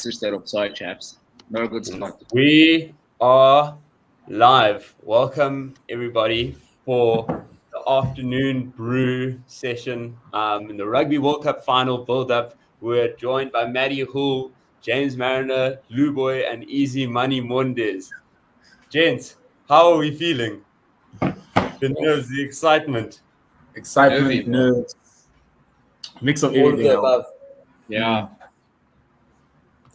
switch that up. Sorry, chaps. Not a good spot. We are live. Welcome, everybody, for the afternoon brew session in the Rugby World Cup final buildup. We're joined by Matty Hull, James Mariner, Luboy, and Easy Money Mondes. Gents, how are we feeling? The nerves, the excitement. Excitement, nerves, mix of everything. Yeah.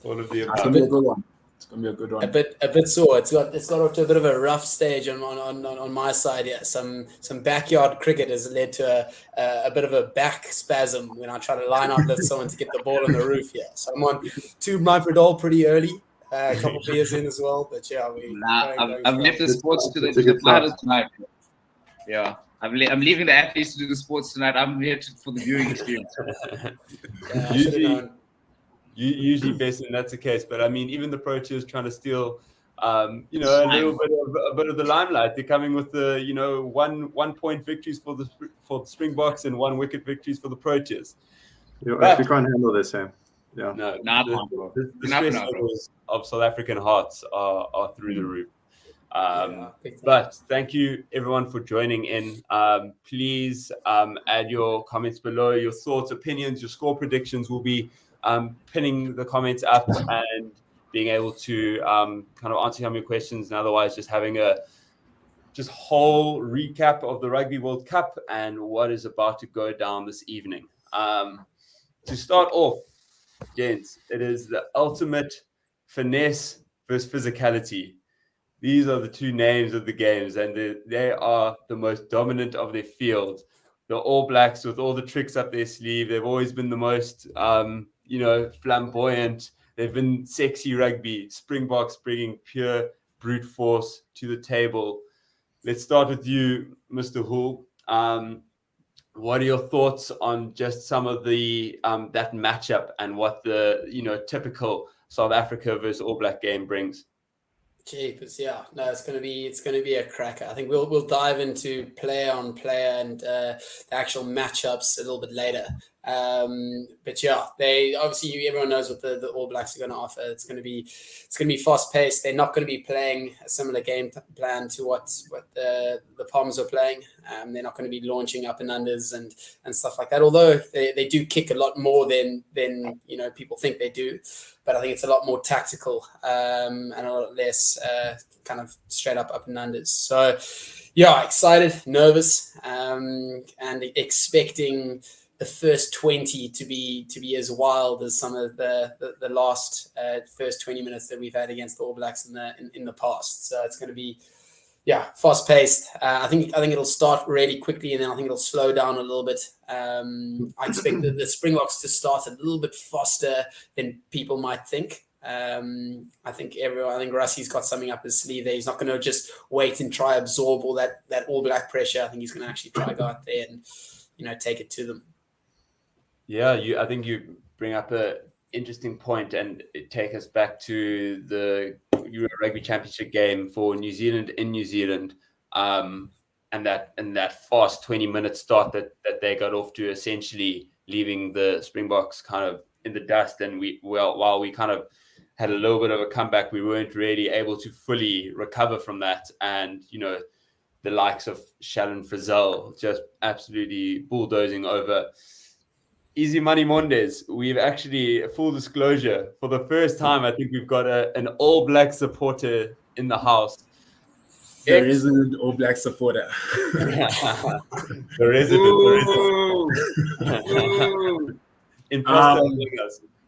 All of the It's above. gonna be a good one. It's gonna be a good one. A bit sore. It's got off to a bit of a rough stage on my side. Yeah, some backyard cricket has led to a bit of a back spasm when I try to line up with someone to get the ball on the roof. Yeah, so I'm on 2 Myprodol pretty early. A couple beers in as well, but yeah, I've left the sports to the fighters tonight. Yeah, I'm leaving the athletes to do the sports tonight. I'm here for the viewing experience. Yeah, usually based on that's the case, but I mean, even the Proteas trying to steal, a bit of the limelight. They're coming with the 1 point victories for the Springboks and 1 wicket victories for the Proteas. You actually can't handle this, Sam. Yeah. No, the stress levels of South African hearts are through the roof. But thank you everyone for joining in. Please add your comments below, your thoughts, opinions, your score predictions. Will be pinning the comments up and being able to kind of answer some of your questions, and otherwise just having a whole recap of the Rugby World Cup and what is about to go down this evening. To start off, gents, it is the ultimate finesse versus physicality. These are the 2 names of the games, and they are the most dominant of their field. The All Blacks, with all the tricks up their sleeve, they've always been the most, flamboyant. They've been sexy rugby. Springboks bringing pure brute force to the table. Let's start with you, Mr. Hull. What are your thoughts on just some of the that matchup and what the typical South Africa versus All Black game brings? Jeepers, yeah. No, it's gonna be a cracker. I think we'll dive into player on player and the actual matchups a little bit later. But yeah, they obviously everyone knows what the All Blacks are going to offer. It's going to be fast paced. They're not going to be playing a similar game plan to what the Pumas are playing. They're not going to be launching up and unders and stuff like that. Although they do kick a lot more than people think they do. But I think it's a lot more tactical and a lot less kind of straight up and unders. So yeah, excited, nervous, and expecting the first 20 to be as wild as some of the last first 20 minutes that we've had against the All Blacks in the past. So it's going to be fast paced. I think it'll start really quickly, and then I think it'll slow down a little bit. I expect the Springboks to start a little bit faster than people might think. I think Rassie's got something up his sleeve there. He's not going to just wait and try absorb all that All Black pressure. I think he's going to actually try go out there and take it to them. Yeah, I think you bring up an interesting point, and it take us back to the Euro Rugby Championship game for New Zealand in New Zealand, and that fast 20-minute start that they got off to, essentially leaving the Springboks kind of in the dust. And while we kind of had a little bit of a comeback, we weren't really able to fully recover from that. And the likes of Shalon Frizzell just absolutely bulldozing over. Easy Money Mondays. We've actually, full disclosure, for the first time, I think we've got an All Black supporter in the house. There is an All Black supporter. There is.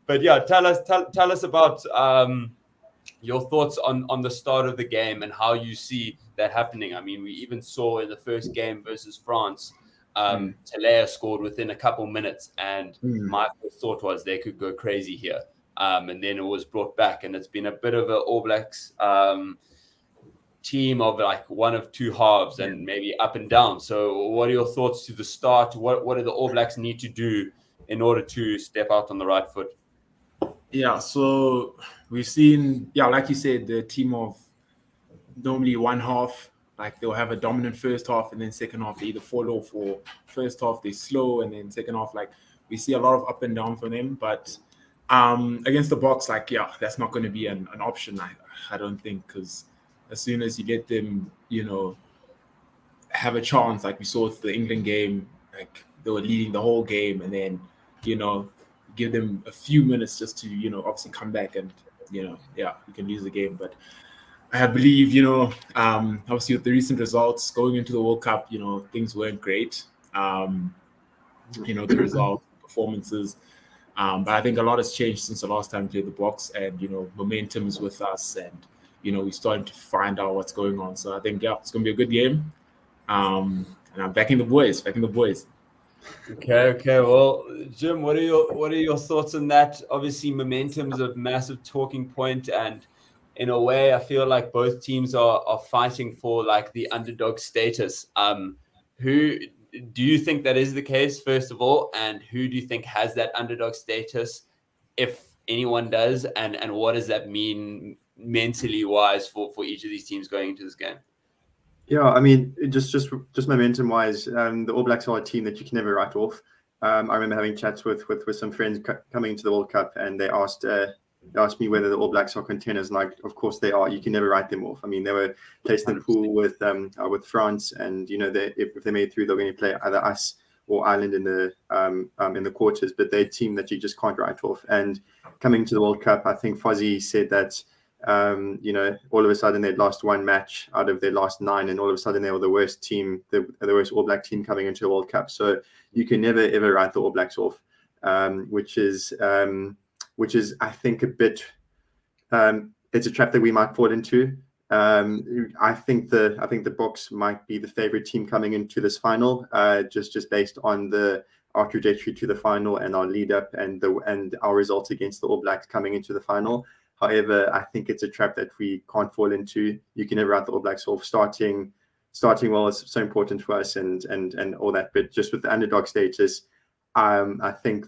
But yeah, tell us about your thoughts on the start of the game and how you see that happening. I mean, we even saw in the first game versus France, Talea scored within a couple minutes, and my first thought was they could go crazy here, and then it was brought back, and it's been a bit of an All Blacks team of like one of 2 halves and maybe up and down. So what are your thoughts to the start? What do the All Blacks need to do in order to step out on the right foot? Yeah, so we've seen, like you said, the team of normally one half. Like they'll have a dominant first half, and then second half they either fall off, or first half they're slow, and then second half, like we see a lot of up and down for them. But Against the Boks, that's not going to be an option. I don't think, because as soon as you get them, have a chance, like we saw with the England game, like they were leading the whole game, and then give them a few minutes just to obviously come back and you can lose the game. But I believe obviously with the recent results going into the World Cup, things weren't great. The result, performances. But I think a lot has changed since the last time we played the Boks, and momentum is with us, and we're starting to find out what's going on. So I think it's going to be a good game, and I'm backing the boys. Okay. Well, Jim, what are your thoughts on that? Obviously, momentum is a massive talking point, and in a way, I feel like both teams are fighting for like the underdog status. Who do you think that is the case, first of all, and who do you think has that underdog status, if anyone does, and what does that mean mentally wise for each of these teams going into this game? Yeah, I mean, just momentum wise, the All Blacks are a team that you can never write off. I remember having chats with some friends coming into the World Cup, and they asked me whether the All Blacks are contenders. And like, of course they are. You can never write them off. I mean, they were placed in the pool with France, and if they made it through, they're going to play either us or Ireland in the quarters. But they're a team that you just can't write off. And coming to the World Cup, I think Fozzie said that all of a sudden they'd lost one match out of their last 9, and all of a sudden they were the worst team, the worst All Black team coming into the World Cup. So you can never ever write the All Blacks off, which is I think a bit it's a trap that we might fall into. I think the Boks might be the favorite team coming into this final, just based on our trajectory to the final and our lead up and our results against the All Blacks coming into the final. However, I think it's a trap that we can't fall into. You can never write the All Blacks off. Starting well is so important for us and all that. But just with the underdog status, I think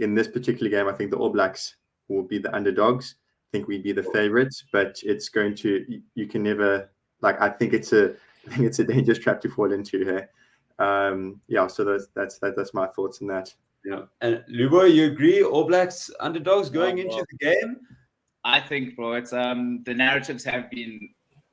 in this particular game, I think the All Blacks will be the underdogs. I think we'd be the favorites, but it's going to, you can never, I think it's a dangerous trap to fall into here. So that's my thoughts on that. Yeah. And Lubo, you agree? All Blacks underdogs going into the game? I think, bro, it's the narratives have been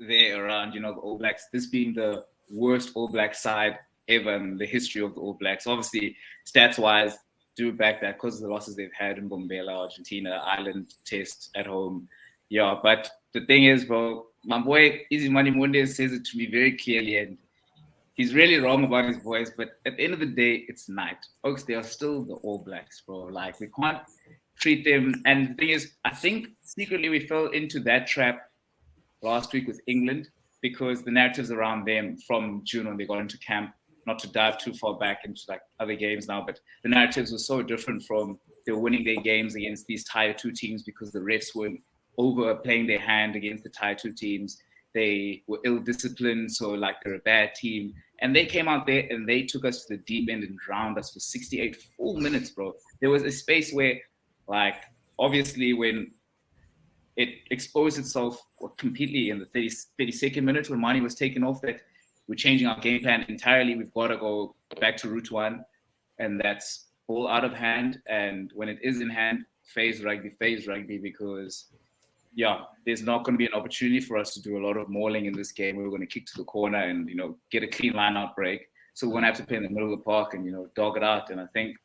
there around, the All Blacks, this being the worst All Black side ever in the history of the All Blacks. Obviously, stats-wise, do back that because of the losses they've had in Bombela, Argentina, Ireland Test at home. Yeah, but the thing is, bro, my boy Easy Money Monday says it to me very clearly, and he's really wrong about his voice, but at the end of the day, it's night. Folks, they are still the All Blacks, bro. We can't treat them. And the thing is, I think secretly we fell into that trap last week with England because the narratives around them from June when they got into camp, not to dive too far back into other games now, but the narratives were so different from they were winning their games against these tier 2 teams because the refs were overplaying their hand against the tier 2 teams. They were ill-disciplined, so they're a bad team. And they came out there and they took us to the deep end and drowned us for 68 full minutes, bro. There was a space where, obviously when it exposed itself completely in the 32nd minute when Mani was taken off, that we're changing our game plan entirely. We've got to go back to route 1, and that's all out of hand. And when it is in hand, phase rugby, because there's not going to be an opportunity for us to do a lot of mauling in this game. We're going to kick to the corner and get a clean line-out break. So we're going to have to play in the middle of the park and dog it out. And I think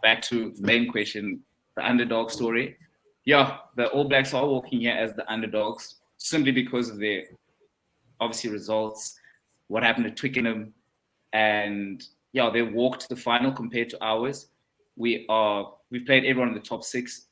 back to the main question, the underdog story. The All Blacks are walking here as the underdogs simply because of their obviously results, what happened to Twickenham, and they walked the final compared to ours. We've played everyone in the top 6,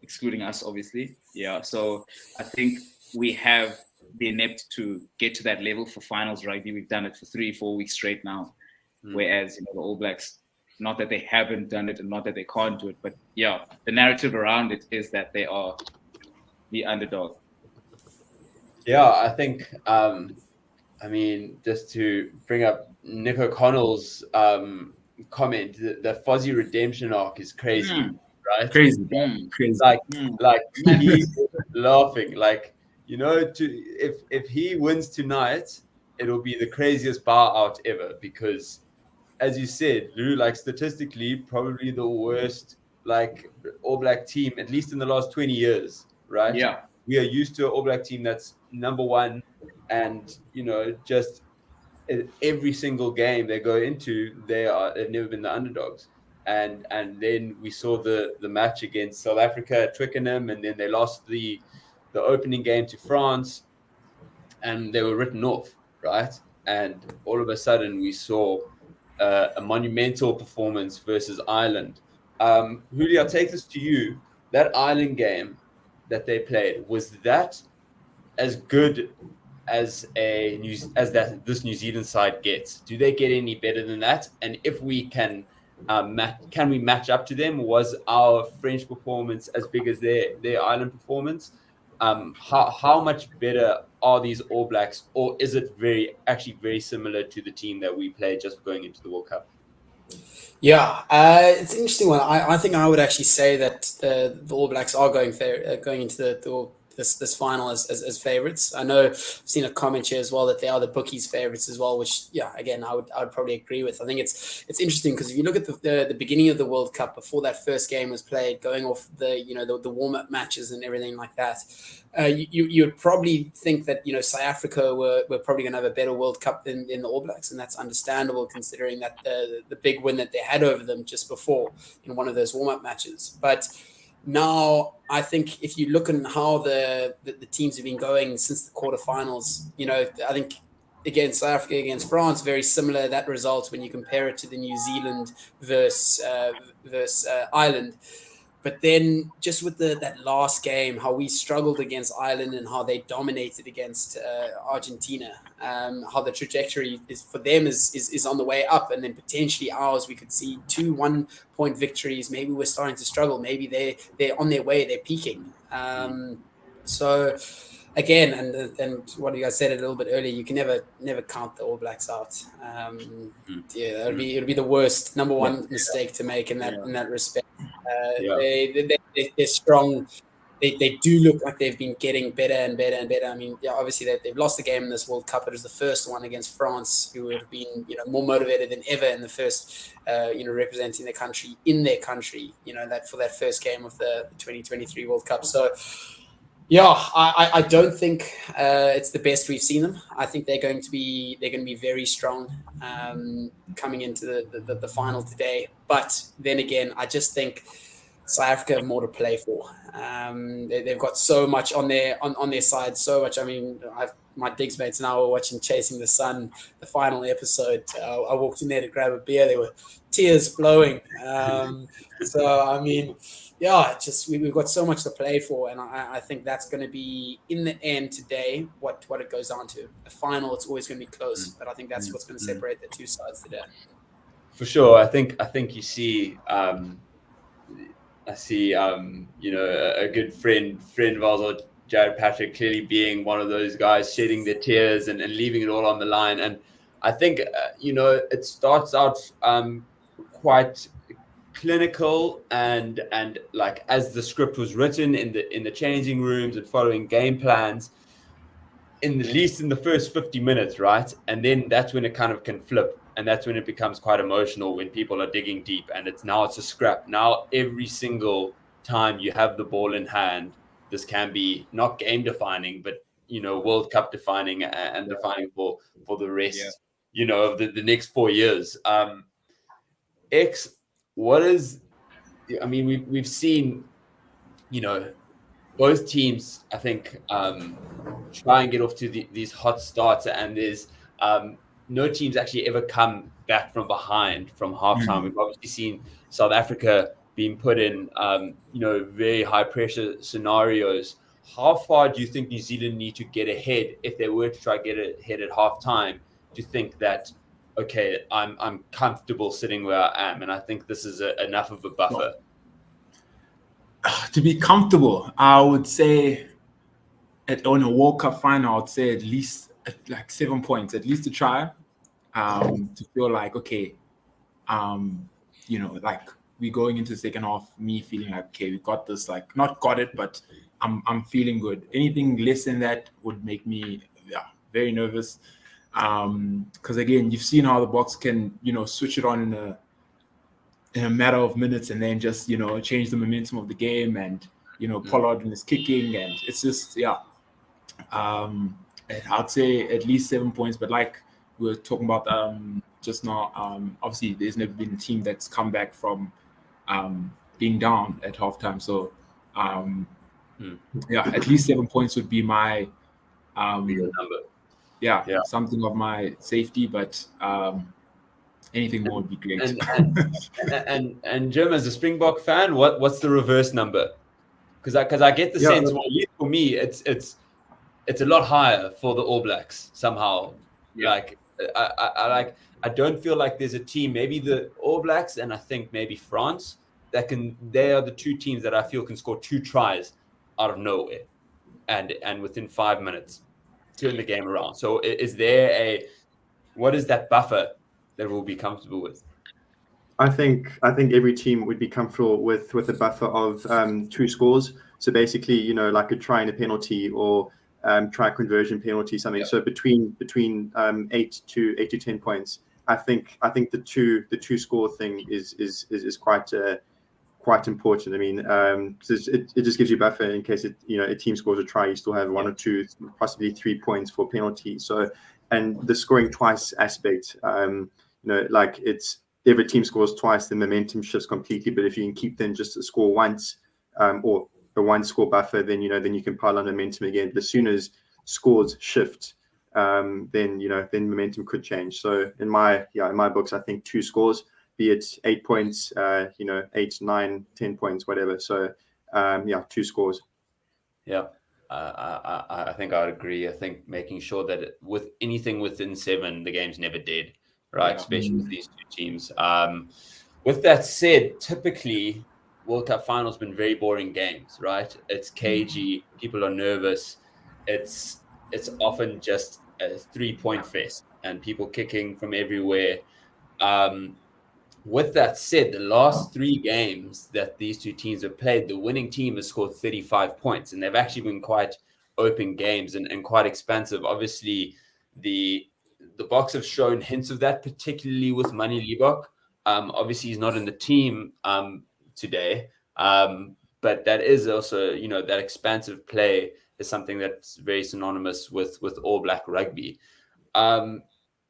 excluding us, obviously. So I think we have been inept to get to that level for finals rugby. We've done it for 3-4 weeks straight now, whereas the All Blacks, not that they haven't done it and not that they can't do it, but the narrative around it is that they are the underdog. I think, just to bring up Nick O'Connell's comment, the Fozzie redemption arc is crazy, right? Crazy. He's laughing. If he wins tonight, it'll be the craziest bar out ever because, as you said, Lou, statistically, probably the worst like All Black team, at least in the last 20 years, right? Yeah. We are used to an All Black team that's number one, and just every single game they go into, they've never been the underdogs. And then we saw the match against South Africa at Twickenham, and then they lost the opening game to France, and they were written off, right? And all of a sudden we saw a monumental performance versus Ireland. Julio, I'll take this to you. That Ireland game that they played, was that as good as this New Zealand side gets? Do they get any better than that? And if we can we match up to them? Was our French performance as big as their Ireland performance? How much better are these All Blacks, or is it very similar to the team that we played just going into the World Cup? Yeah, it's an interesting one. I think I would actually say that the All Blacks are going into this final as favorites. I know I've seen a comment here as well that they are the bookies' favorites as well, which again I would probably agree with. I think it's interesting because if you look at the beginning of the World Cup before that first game was played, going off the warm-up matches and everything like that, you would probably think that South Africa were probably going to have a better World Cup than the All Blacks, and that's understandable considering that the big win that they had over them just before in one of those warm-up matches. But now, I think if you look at how the teams have been going since the quarterfinals, I think again South Africa against France, very similar that result when you compare it to the New Zealand versus Ireland. But then just with that last game, how we struggled against Ireland and how they dominated against Argentina, how the trajectory is for them is on the way up, and then potentially ours, we could see 2 1-point victories. Maybe we're starting to struggle. Maybe they're on their way. They're peaking. So again, and what you guys said a little bit earlier, you can never count the All Blacks out. It'll be the worst number one mistake to make in that respect. They're strong. They do look like they've been getting better and better and better. I mean, obviously they've lost the game in this World Cup. It was the first one against France, who would have been more motivated than ever in the first representing their country in their country. That for that first game of the 2023 World Cup. So. I don't think it's the best we've seen them. I think they're going to be very strong coming into the final today. But then again, I just think South Africa have more to play for. They've got so much on their side, so much. I mean, my digs mates and I were watching Chasing the Sun, the final episode. I walked in there to grab a beer. There were tears flowing. So I mean. We've got so much to play for, and I think that's going to be, in the end today, what it goes down to. The final, it's always going to be close, but I think that's what's going to separate the two sides today. For sure, I think you see, a good friend of ours, Jared Patrick, clearly being one of those guys shedding their tears and leaving it all on the line. And I think it starts out quite clinical and like as the script was written in the changing rooms and following game plans, at least in the first 50 minutes, right? And then that's when it kind of can flip, and that's when it becomes quite emotional, when people are digging deep, and it's a scrap. Now every single time you have the ball in hand, this can be not game defining, but World Cup defining and defining for the rest of the next 4 years. We've seen, both teams, I think, try and get off to these hot starts, and there's no teams actually ever come back from behind from halftime. We've obviously seen South Africa being put in, very high pressure scenarios. How far do you think New Zealand need to get ahead if they were to try to get ahead at halftime? Do you think that, okay, I'm comfortable sitting where I am, and I think this is enough of a buffer? To be comfortable, I would say on a World Cup final, I would say at least like 7 points, at least to try, to feel like, okay, like we going into the second half, me feeling like, okay, we got this, like not got it, but I'm feeling good. Anything less than that would make me very nervous. Because again, you've seen how the Boks can switch it on in a matter of minutes and then just, change the momentum of the game. And, Pollard and his kicking. And it's just, I'd say at least 7 points. But like we were talking about just now, obviously there's never been a team that's come back from being down at halftime. So, at least 7 points would be my number. Something of my safety, but anything more would be great. And Jim, as a Springbok fan, what's the reverse number? Because I get the sense, well, at least for me, it's a lot higher for the All Blacks somehow. Like I don't feel like there's a team, maybe the All Blacks and I think maybe France, they are the two teams that I feel can score 2 tries out of nowhere and within 5 minutes turn the game around. So what is that buffer that we'll be comfortable with? I think every team would be comfortable with a buffer of 2 scores. So basically, like a try and a penalty or try conversion penalty, something. So between 8 to 10 points. I think the two score thing is quite important. I mean, because it just gives you buffer in case a team scores a try, you still have 1 or 2, possibly 3 points for penalty. So, and the scoring twice aspect, like it's every team scores twice, the momentum shifts completely. But if you can keep them just to score once, or a 1 score buffer, then you can pile on momentum again. But as soon as scores shift, then momentum could change. So in my books, I think 2 scores, be it 8 points, 8, 9, 10 points, whatever. So 2 scores. Yeah. I think I'd agree. I think making sure that with anything within 7, the game's never dead, right? Especially with these 2 teams. With that said, typically World Cup finals been very boring games, right? It's cagey. People are nervous. It's often just a 3-point fest and people kicking from everywhere. With that said, the last 3 games that these 2 teams have played, the winning team has scored 35 points, and they've actually been quite open games and quite expansive. Obviously, the Boks have shown hints of that, particularly with Manie Libbok. Obviously, he's not in the team today, but that is also, that expansive play is something that's very synonymous with All Black rugby.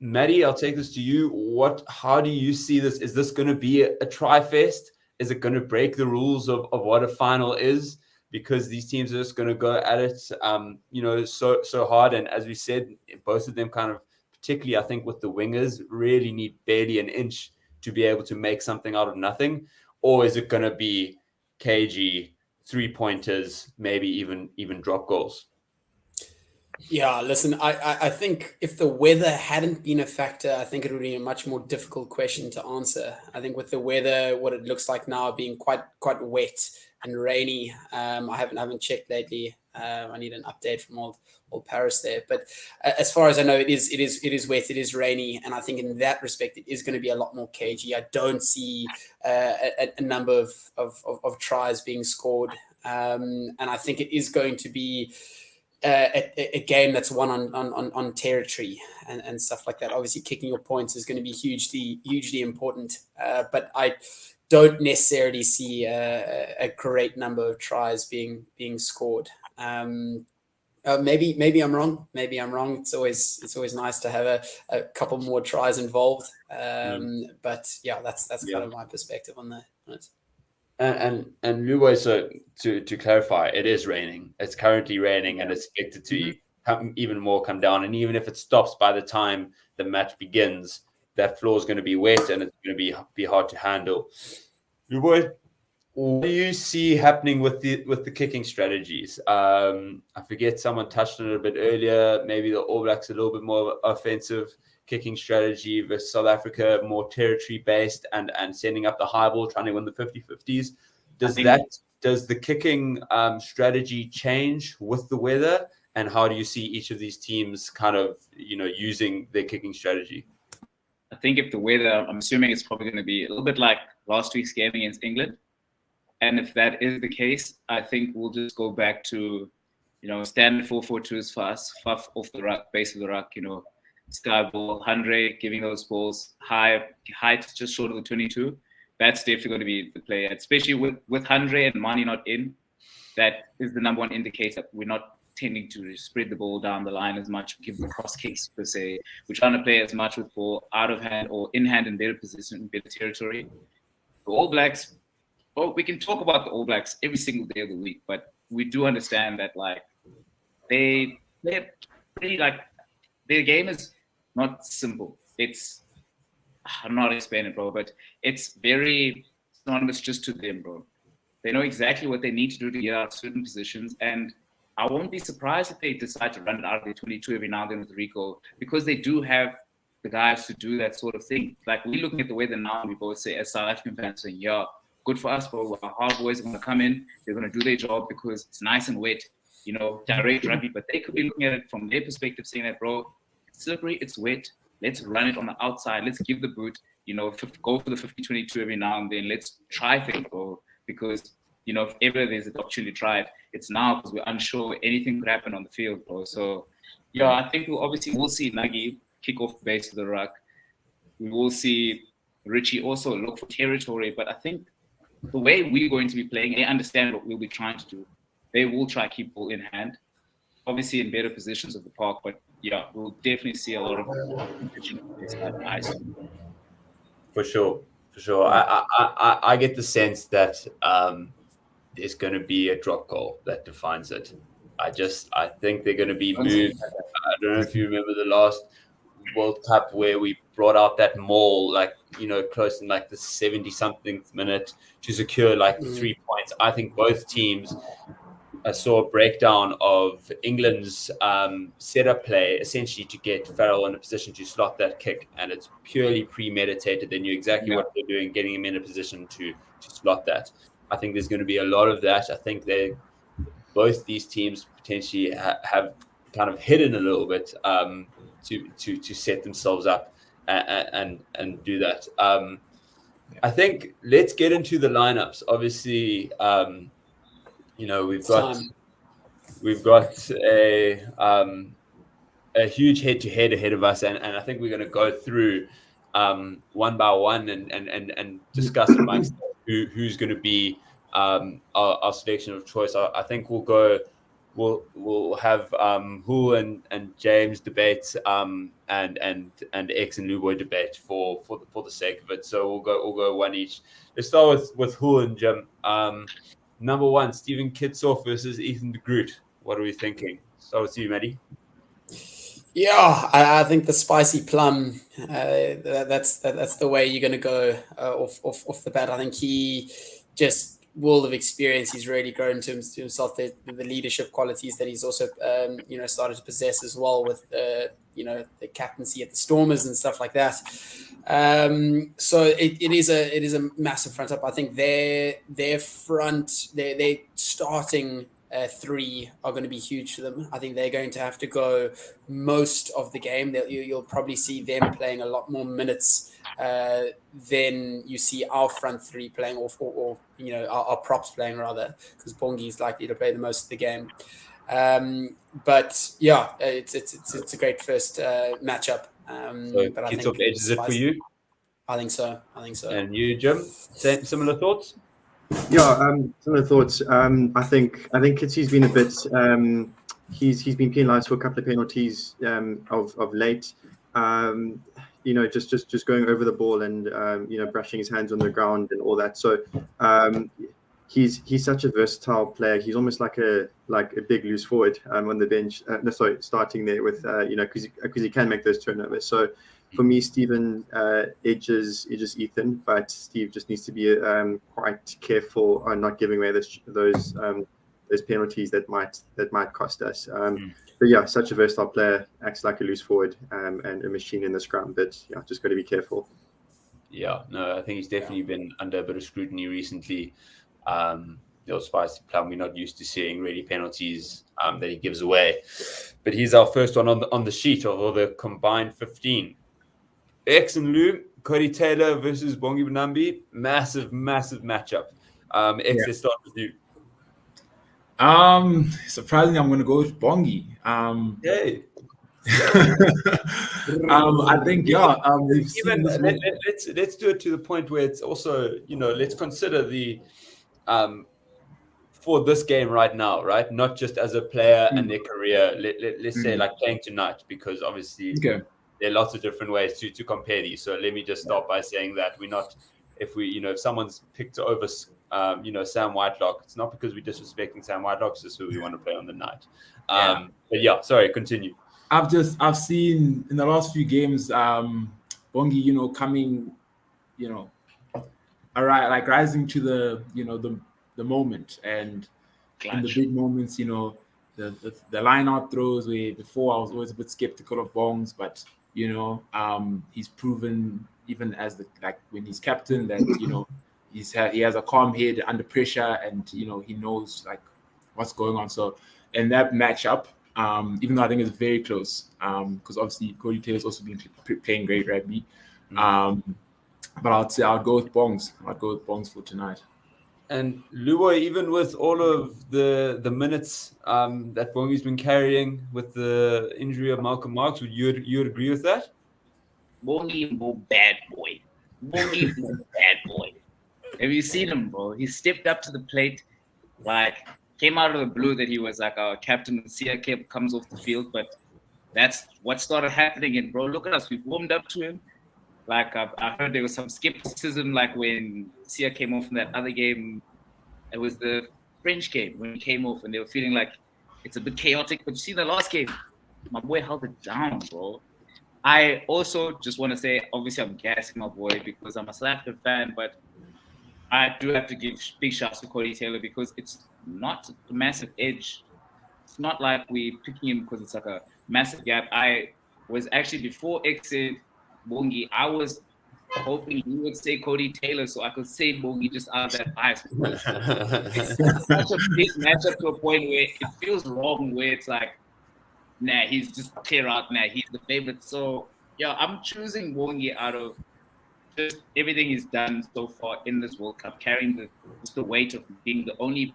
Maddie, I'll take this to you. How do you see this? Is this going to be a try fest? Is it going to break the rules of what a final is? Because these teams are just going to go at it, so hard. And as we said, both of them kind of, particularly I think with the wingers, really need barely an inch to be able to make something out of nothing. Or is it going to be cagey, 3-pointers, maybe even drop goals? Yeah, listen, I think if the weather hadn't been a factor, I think it would be a much more difficult question to answer. I think with the weather, what it looks like now being quite wet and rainy, I haven't checked lately. I need an update from old Paris there. But as far as I know, it is wet, it is rainy, and I think in that respect, it is going to be a lot more cagey. I don't see a number of tries being scored, and I think it is going to be a game that's won on territory and stuff like that. Obviously, kicking your points is going to be hugely important, but I don't necessarily see a great number of tries being scored. Maybe I'm wrong. It's always nice to have a couple more tries involved. But yeah, that's kind of my perspective on it. And Lubo, so to clarify, it is raining. It's currently raining, and it's expected to come down. And even if it stops by the time the match begins, that floor is going to be wet and it's going to be hard to handle. Lubo, what do you see happening with the kicking strategies? I forget, someone touched on it a bit earlier. Maybe the All Blacks a little bit more offensive kicking strategy versus South Africa, more territory-based and sending up the high ball, trying to win the 50-50s. Does the kicking strategy change with the weather? And how do you see each of these teams kind of, using their kicking strategy? I think if the weather, I'm assuming it's probably going to be a little bit like last week's game against England. And if that is the case, I think we'll just go back to, standard 4-4-2s fast, Faf off the ruck, base of the ruck, sky ball, Andre giving those balls high to just short of the 22, that's definitely going to be the player, especially with Andre and Mani not in. That is the number one indicator that we're not tending to spread the ball down the line as much, give the cross kicks per se. We're trying to play as much with ball out of hand or in hand in better position, in better territory. The All Blacks, well, we can talk about the All Blacks every single day of the week, but we do understand that like they're pretty like their game is not simple. It's I'm not explaining it, bro, but it's very synonymous just to them, bro. They know exactly what they need to do to get out of certain positions, and I won't be surprised if they decide to run it out of their 22 every now and then with Rico, because they do have the guys to do that sort of thing. Like, we're looking at the weather now, and we both say, as South African fans, saying, yeah, good for us, bro. Our hard boys are going to come in. They're going to do their job because it's nice and wet, you know, direct rugby. But they could be looking at it from their perspective, saying that, bro, it's slippery, it's wet. Let's run it on the outside. Let's give the boot, you know, go for the 50-22 every now and then. Let's try things, bro. Because, you know, if ever there's an opportunity to try it, it's now, because we're unsure anything could happen on the field, bro. So, yeah, I think we'll see Nagi kick off the base of the ruck. We will see Richie also look for territory. But I think the way we're going to be playing, they understand what we'll be trying to do. They will try to keep ball in hand, obviously in better positions of the park. But, yeah, we'll definitely see a lot of ice. For sure. I get the sense that there's going to be a drop goal that defines it. I think they're going to be moved. I don't know if you remember the last World Cup where we brought out that maul, like, you know, close in like the 70-something minute to secure like 3 points. I think both teams saw a breakdown of England's setup play, essentially to get Farrell in a position to slot that kick, and it's purely premeditated. They knew exactly what they're doing, getting him in a position to slot that. I think there's going to be a lot of that. I think both these teams potentially have kind of hidden a little bit to set themselves up and do that. I think let's get into the lineups. Obviously, you know, we've got a huge head-to-head ahead of us, and I think we're going to go through one by one and discuss amongst who's going to be our selection of choice. I think we'll have Hul and James debate and X and Luboy debate for the sake of it. So we'll go one each. Let's start with Hul and Jim. Number one, Stephen Kitsoff versus Ethan de Groot. What are we thinking? Start with you, Maddie. Yeah, I think the spicy plum. That's the way you're going to go off the bat. I think he just world of experience. He's really grown to himself. The leadership qualities that he's also started to possess as well with the captaincy at the Stormers and stuff like that. So it is a massive front up. I think their starting three are going to be huge for them. I think they're going to have to go most of the game. You'll probably see them playing a lot more minutes than you see our front three playing, or our props playing rather, because Bongi is likely to play the most of the game. But yeah, it's a great first matchup. But I think edges it for you. I think so. And you, Jim, similar thoughts? Yeah, similar thoughts. I think Kitsy's been a bit. He's been penalised for a couple of penalties of late. Just going over the ball and brushing his hands on the ground and all that. So he's such a versatile player. He's almost like a big loose forward on the bench. Starting there with because he can make those turnovers. So for me, Stephen edges Ethan, but Steve just needs to be quite careful on not giving away those penalties that might cost us. But yeah, such a versatile player, acts like a loose forward and a machine in the scrum. But yeah, just got to be careful. Yeah, no, I think he's definitely been under a bit of scrutiny recently. The spicy plum, we're not used to seeing really penalties that he gives away. But he's our first one on the sheet of all the combined 15. X and Lou, Cody Taylor versus Bongi Banambi. Massive matchup. X, let's start with you. Surprisingly, I'm going to go with Bongi. Yay. I think we've Even seen this let's do it to the point where it's also, let's consider the for this game right now, right? Not just as a player and their career. Let's say like playing tonight, because obviously there are lots of different ways to compare these. So let me just start by saying that we're not, if someone's picked over Sam Whitelock, it's not because we're disrespecting Sam Whitelock, it's just who we want to play on the night. But yeah, sorry, continue. I've seen in the last few games, Bongi, coming, rising to the moment, and in the big moments, the line out throws where before I was always a bit skeptical of Bongs, but he's proven even as when he's captain that he has a calm head under pressure, and he knows what's going on. So in that matchup, even though I think it's very close, because obviously Cody Taylor's also been playing great rugby, but I'd say I'd go with Bongs. I'd go with Bongs for tonight. And Luboy, even with all of the minutes that Bongi's been carrying with the injury of Malcolm Marx, would you agree with that? Bongi more bad boy. Bongi more bad boy. Have you seen him, bro? He stepped up to the plate, came out of the blue that he was our captain, and Sia comes off the field, but that's what started happening. And bro, look at us. We've warmed up to him. I heard there was some skepticism, when Sia came off in that other game. It was the French game when he came off, and they were feeling like it's a bit chaotic. But you see the last game, my boy held it down, bro. I also just want to say, obviously, I'm gassing my boy because I'm a South African fan, but I do have to give big shouts to Cody Taylor because it's not a massive edge. It's not like we're picking him because it's a massive gap. I was actually, before X said Bongi, I was hoping he would say Cody Taylor so I could say Bongi just out of that bias. It's such a big matchup to a point where it feels wrong, where it's nah, he's just clear out. Nah, he's the favorite. So, yeah, I'm choosing Bongi out of just everything he's done so far in this World Cup, carrying the weight of being the only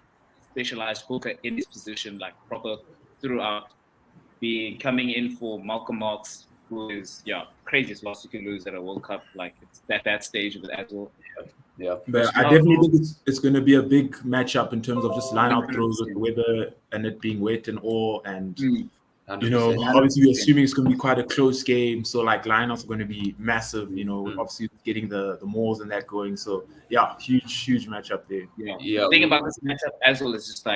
specialized hooker in his position, proper throughout, coming in for Malcolm Marx, who is craziest loss you can lose at a World Cup. It's that stage of it as well. Yeah, but I definitely think it's going to be a big matchup in terms of just line out throws with the weather and it being wet and all, and 100%. obviously we're assuming it's going to be quite a close game, so lineouts are going to be massive. Obviously getting the mauls and that going. So huge matchup there. The thing about this matchup as well is just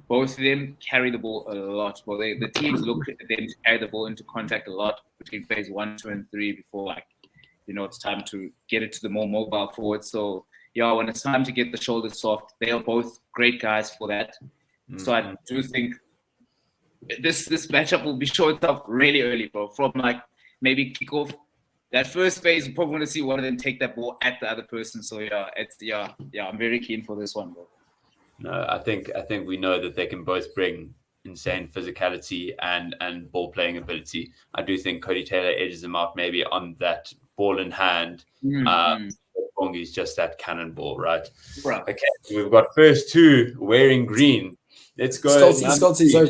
both of them carry the ball a lot. Well, the teams look at them to carry the ball into contact a lot between phase 1, 2, and 3 before it's time to get it to the more mobile forwards. So when it's time to get the shoulders soft, they are both great guys for that. So I do think this matchup will be showing up really early, bro. From maybe kickoff. That first phase, we're probably going to see one of them take that ball at the other person. So I'm very keen for this one, bro. No, I think we know that they can both bring insane physicality and ball playing ability. I do think Cody Taylor edges them out maybe on that ball in hand. Bongi's just that cannonball, right? Okay, so we've got first two wearing green. Let's go. Scholtz, so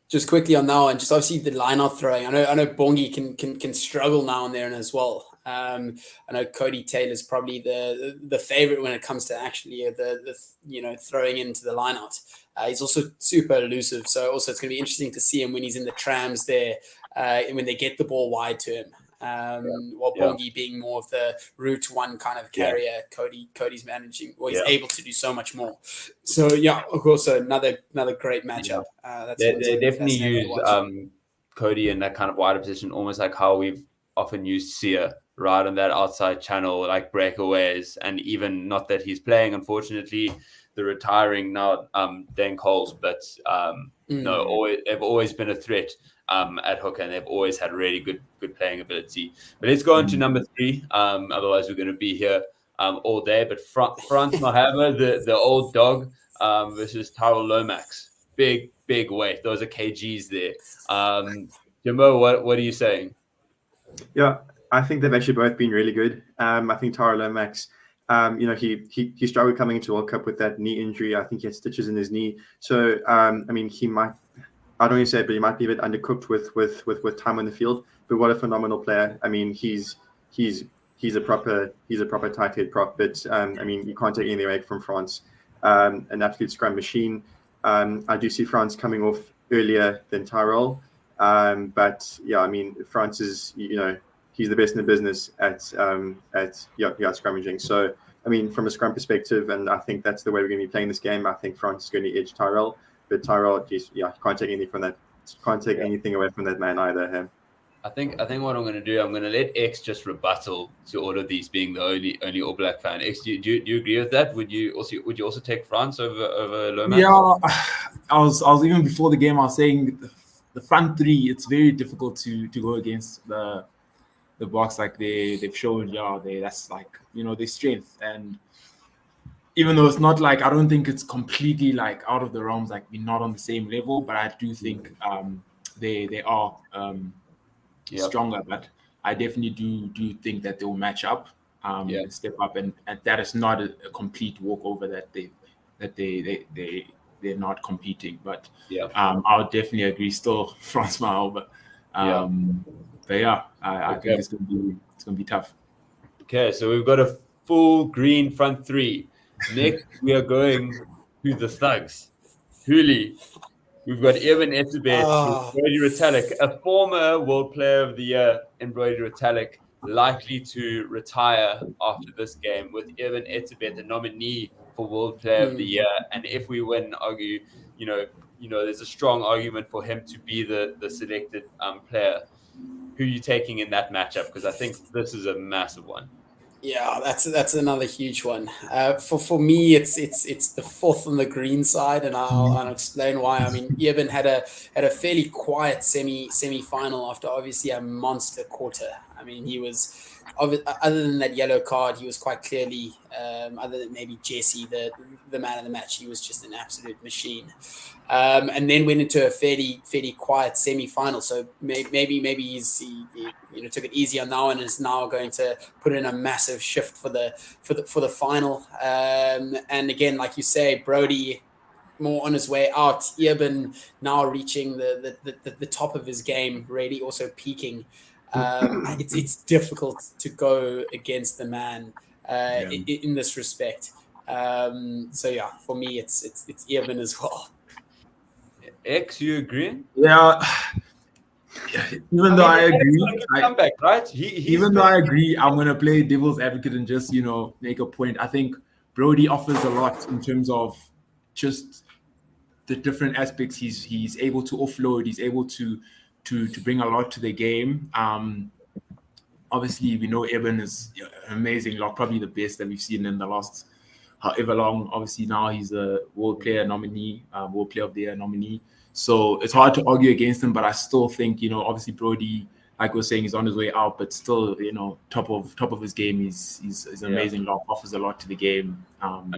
just quickly on now, and just obviously the line out throwing. I know Bongi can struggle now and then as well. I know Cody Taylor's probably the favorite when it comes to actually the throwing into the line out. He's also super elusive, so also it's going to be interesting to see him when he's in the trams there, and when they get the ball wide to him. While Bongi being more of the route one kind of carrier, Cody's managing, or he's able to do so much more. So of course, another great matchup. They definitely use Cody in that kind of wider position, almost like how we've often used Sia, right on that outside channel, breakaways, and even not that he's playing, unfortunately, the retiring now Dan Scholtz, but they've always been a threat at hooker, and they've always had really good playing ability. But let's go on to number 3. Otherwise, we're going to be here all day. But Frans Mahava, the old dog, versus Tyrell Lomax. Big weight. Those are kgs there. Jimbo, what are you saying? Yeah, I think they've actually both been really good. I think Tyrell Lomax, he struggled coming into World Cup with that knee injury. I think he had stitches in his knee. So, I don't want to say it, but he might be a bit undercooked with time on the field. But what a phenomenal player! I mean, he's a proper tight head prop. But I mean, you can't take anything away from France. An absolute scrum machine. I do see France coming off earlier than Tyrell. But yeah, I mean, France is, he's the best in the business at scrummaging. So I mean, from a scrum perspective, and I think that's the way we're going to be playing this game. I think France is going to edge Tyrell, but Tyrell, can't take anything from that. Can't take anything away from that man either. Him. I think what I'm going to do, I'm going to let X just rebuttal to all of these being the only All Black fan. X, do you agree with that? Would you also take France over Lomas? Yeah, I was even before the game. I was saying the front three. It's very difficult to go against the Boks. Like they've shown, that's like their strength. And even though it's not like, I don't think it's completely like out of the realms. Like we're not on the same level, but I do think they are. Stronger, but I definitely do think that they will match up, step up, and that is not a complete walkover that they're not competing. But I'll definitely agree. Still France Mahal, but I think it's gonna be tough. Okay, so we've got a full green front three. Next, we are going to the Thugs. Huli. We've got Eben Etzebeth, Brody Retallick, a former World Player of the Year in Brody Retallick, likely to retire after this game, with Eben Etzebeth a nominee for World Player of the Year. And if we win, argue, there's a strong argument for him to be the selected player. Who are you taking in that matchup? Because I think this is a massive one. Yeah, that's another huge one. For me, it's the fourth on the green side, and I'll explain why. I mean, Eben had a fairly quiet semi-final after obviously a monster quarter. I mean, he was, other than that yellow card, he was quite clearly, other than maybe Jesse, the man of the match, he was just an absolute machine. And then went into a fairly quiet semi-final. So maybe he took it easy on that one and is now going to put in a massive shift for the final. And again, like you say, Brody more on his way out. Eben now reaching the top of his game, really also peaking. It's difficult to go against the man in this respect. For me, it's Eben as well. X, you agree? Yeah. Even though I agree, comeback, right? Even though I agree, I'm gonna play devil's advocate and just make a point. I think Brody offers a lot in terms of just the different aspects. He's able to offload. He's able to bring a lot to the game. Obviously, we know Eben is amazing, probably the best that we've seen in the last however long. Obviously, now he's a World Player nominee, World Player of the Year nominee. So it's hard to argue against him, but I still think, obviously Brody, like we're saying, he's on his way out, but still, top of his game. He's amazing. Offers a lot to the game.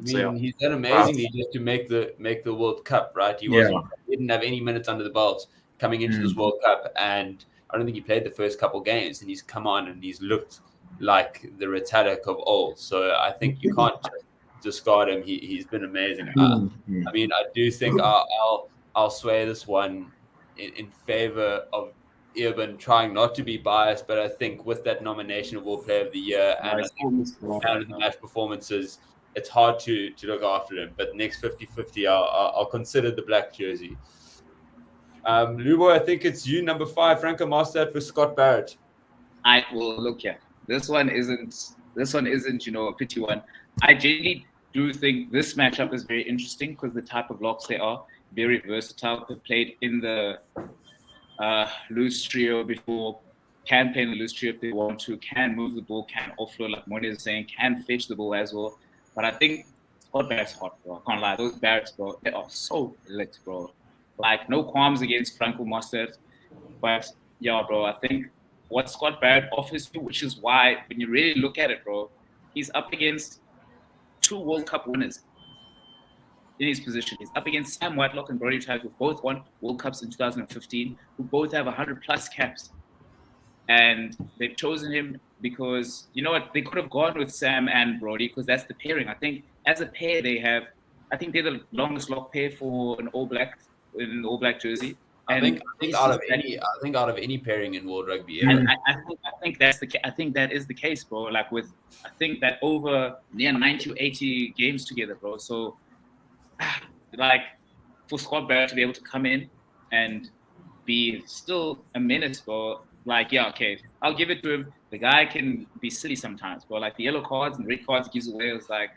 He's done amazingly just to make the World Cup, right? He didn't have any minutes under the belt coming into this World Cup, and I don't think he played the first couple games, and he's come on and he's looked like the Retallick of old. So I think you can't discard him. He's been amazing. I do think I'll sway this one in favor of Eben, trying not to be biased, but I think with that nomination of World Player of the Year and the match performances, it's hard to look after him. But next 50-50, I'll consider the black jersey. Lubo, I think it's you, number 5, Franco Mostert for Scott Barrett. I will look here. This one isn't a pity one. I genuinely do think this matchup is very interesting because the type of locks they are very versatile. They've played in the loose trio before, can play in the loose trio if they want to, can move the ball, can offload, like Moni is saying, can fetch the ball as well. But I think Scott Barrett's hot, bro. I can't lie. Those Barretts, bro, they are so lit, bro. Like, no qualms against Franco Mostert. But, yeah, bro, I think what Scott Barrett offers you, which is why, when you really look at it, bro, he's up against 2 World Cup winners in his position. He's up against Sam Whitelock and Brody Retallick, who both won World Cups in 2015, who both have 100+ caps. And they've chosen him because, you know what, they could have gone with Sam and Brody because that's the pairing. I think as a pair, they're the longest lock pair for an All Black in an All Black jersey. I think out of any pairing in World Rugby, and I think that is the case, bro. Like I think that over 90 to 80 games together, bro. So, like, for Scott Barrett to be able to come in and be still a menace, bro. Like, yeah, okay, I'll give it to him. The guy can be silly sometimes, bro. Like the yellow cards and red cards he gives away was like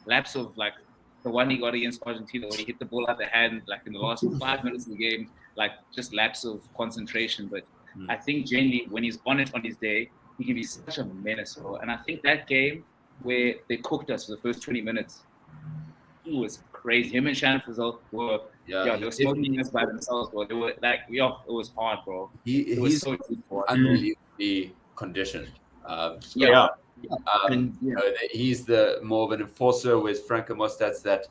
lapse of like the one he got against Argentina where he hit the ball out of the hand like in the last 5 minutes of the game, like just lapse of concentration. But I think generally when he's on it on his day, he can be such a menace, bro. And I think that game where they cooked us for the first 20 minutes, it was crazy. Him and Shannon Frizzell were they were smoking us by themselves, bro. They were like, it was hard, bro. He's so unbelievably conditioned. He's the more of an enforcer, with Franco Mostad's that,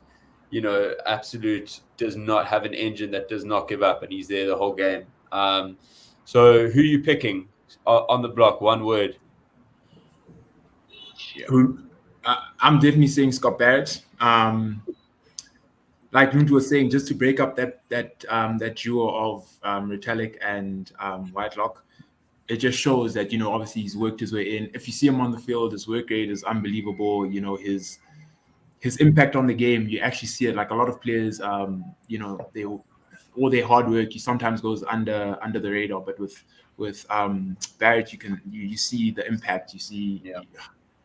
absolute does not have an engine that does not give up, and he's there the whole game. So who are you picking on the block? One word. I'm definitely saying Scott Barrett. Like Luntu was saying, just to break up that duo of Retallick and Whitelock, it just shows that, obviously he's worked his way in. If you see him on the field, his work rate is unbelievable. His impact on the game, you actually see it. Like a lot of players, all their hard work, he sometimes goes under the radar. But with Barrett, you see the impact. You see,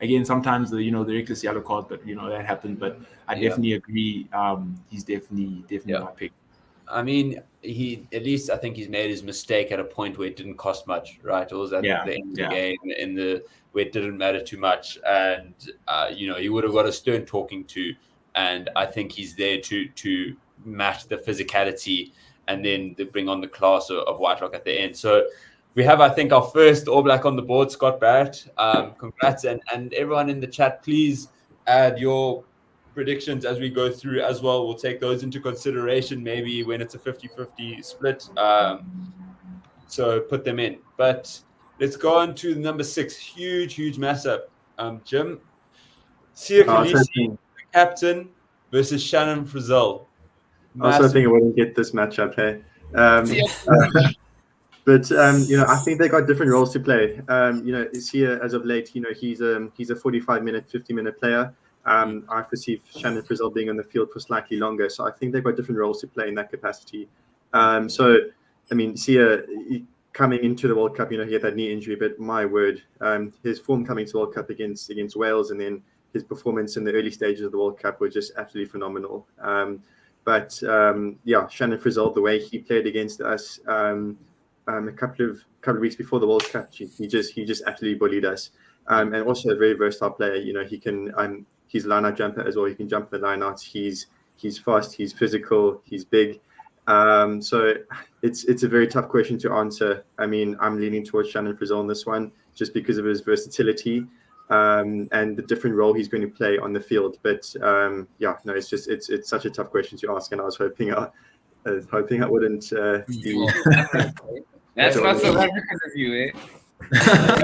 again, sometimes the reckless yellow card, but that happened. But I definitely agree. He's definitely my pick. I mean, I think he's made his mistake at a point where it didn't cost much, right? It was at the end of the game, where it didn't matter too much, and he would have got a stern talking to, and I think he's there to match the physicality and then to bring on the class of Whitelock at the end. So we have, I think, our first All Black on the board, Scott Barrett. Congrats, and everyone in the chat, please add your predictions as we go through as well. We'll take those into consideration maybe when it's a 50-50 split. So put them in. But let's go on to number 6. Huge matchup. Jim, Sia Khaleesi, captain, versus Shannon Frizzell. I was hoping I wouldn't get this matchup, hey? But I think they got different roles to play. Sia, as of late, he's a 45-minute, 50-minute player. I perceive Shannon Frizzell being on the field for slightly longer, so I think they've got different roles to play in that capacity. Sia coming into the World Cup, he had that knee injury, but my word, his form coming to the World Cup against Wales, and then his performance in the early stages of the World Cup were just absolutely phenomenal. Shannon Frizzell, the way he played against us a couple of weeks before the World Cup, he just absolutely bullied us. And also a very versatile player. He can he's a line-out jumper as well. He can jump the line-outs. He's fast. He's physical. He's big. So it's a very tough question to answer. I mean, I'm leaning towards Shannon Frizzell on this one just because of his versatility and the different role he's going to play on the field. But it's such a tough question to ask, and I was hoping I wouldn't be. That's not South African of you, eh? South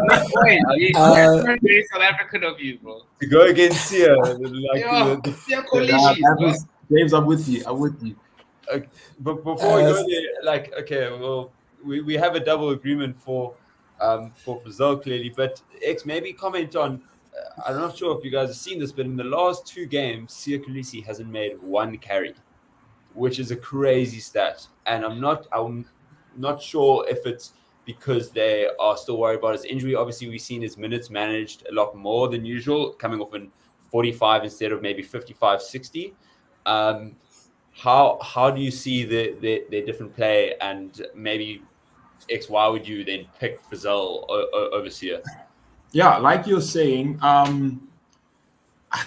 African of you, bro. To go against Sia, James, I'm with you. But before we go there, we have a double agreement for Frizzell clearly. But X, maybe comment on. I'm not sure if you guys have seen this, but in the last 2 games, Sia Khaleesi hasn't made 1 carry, which is a crazy stat. And I'm not sure if it's because they are still worried about his injury. Obviously, we've seen his minutes managed a lot more than usual, coming off in 45 instead of maybe 55, 60. How do you see their different play? And maybe, X, why would you then pick Frizzell over Sia? Yeah, like you're saying, I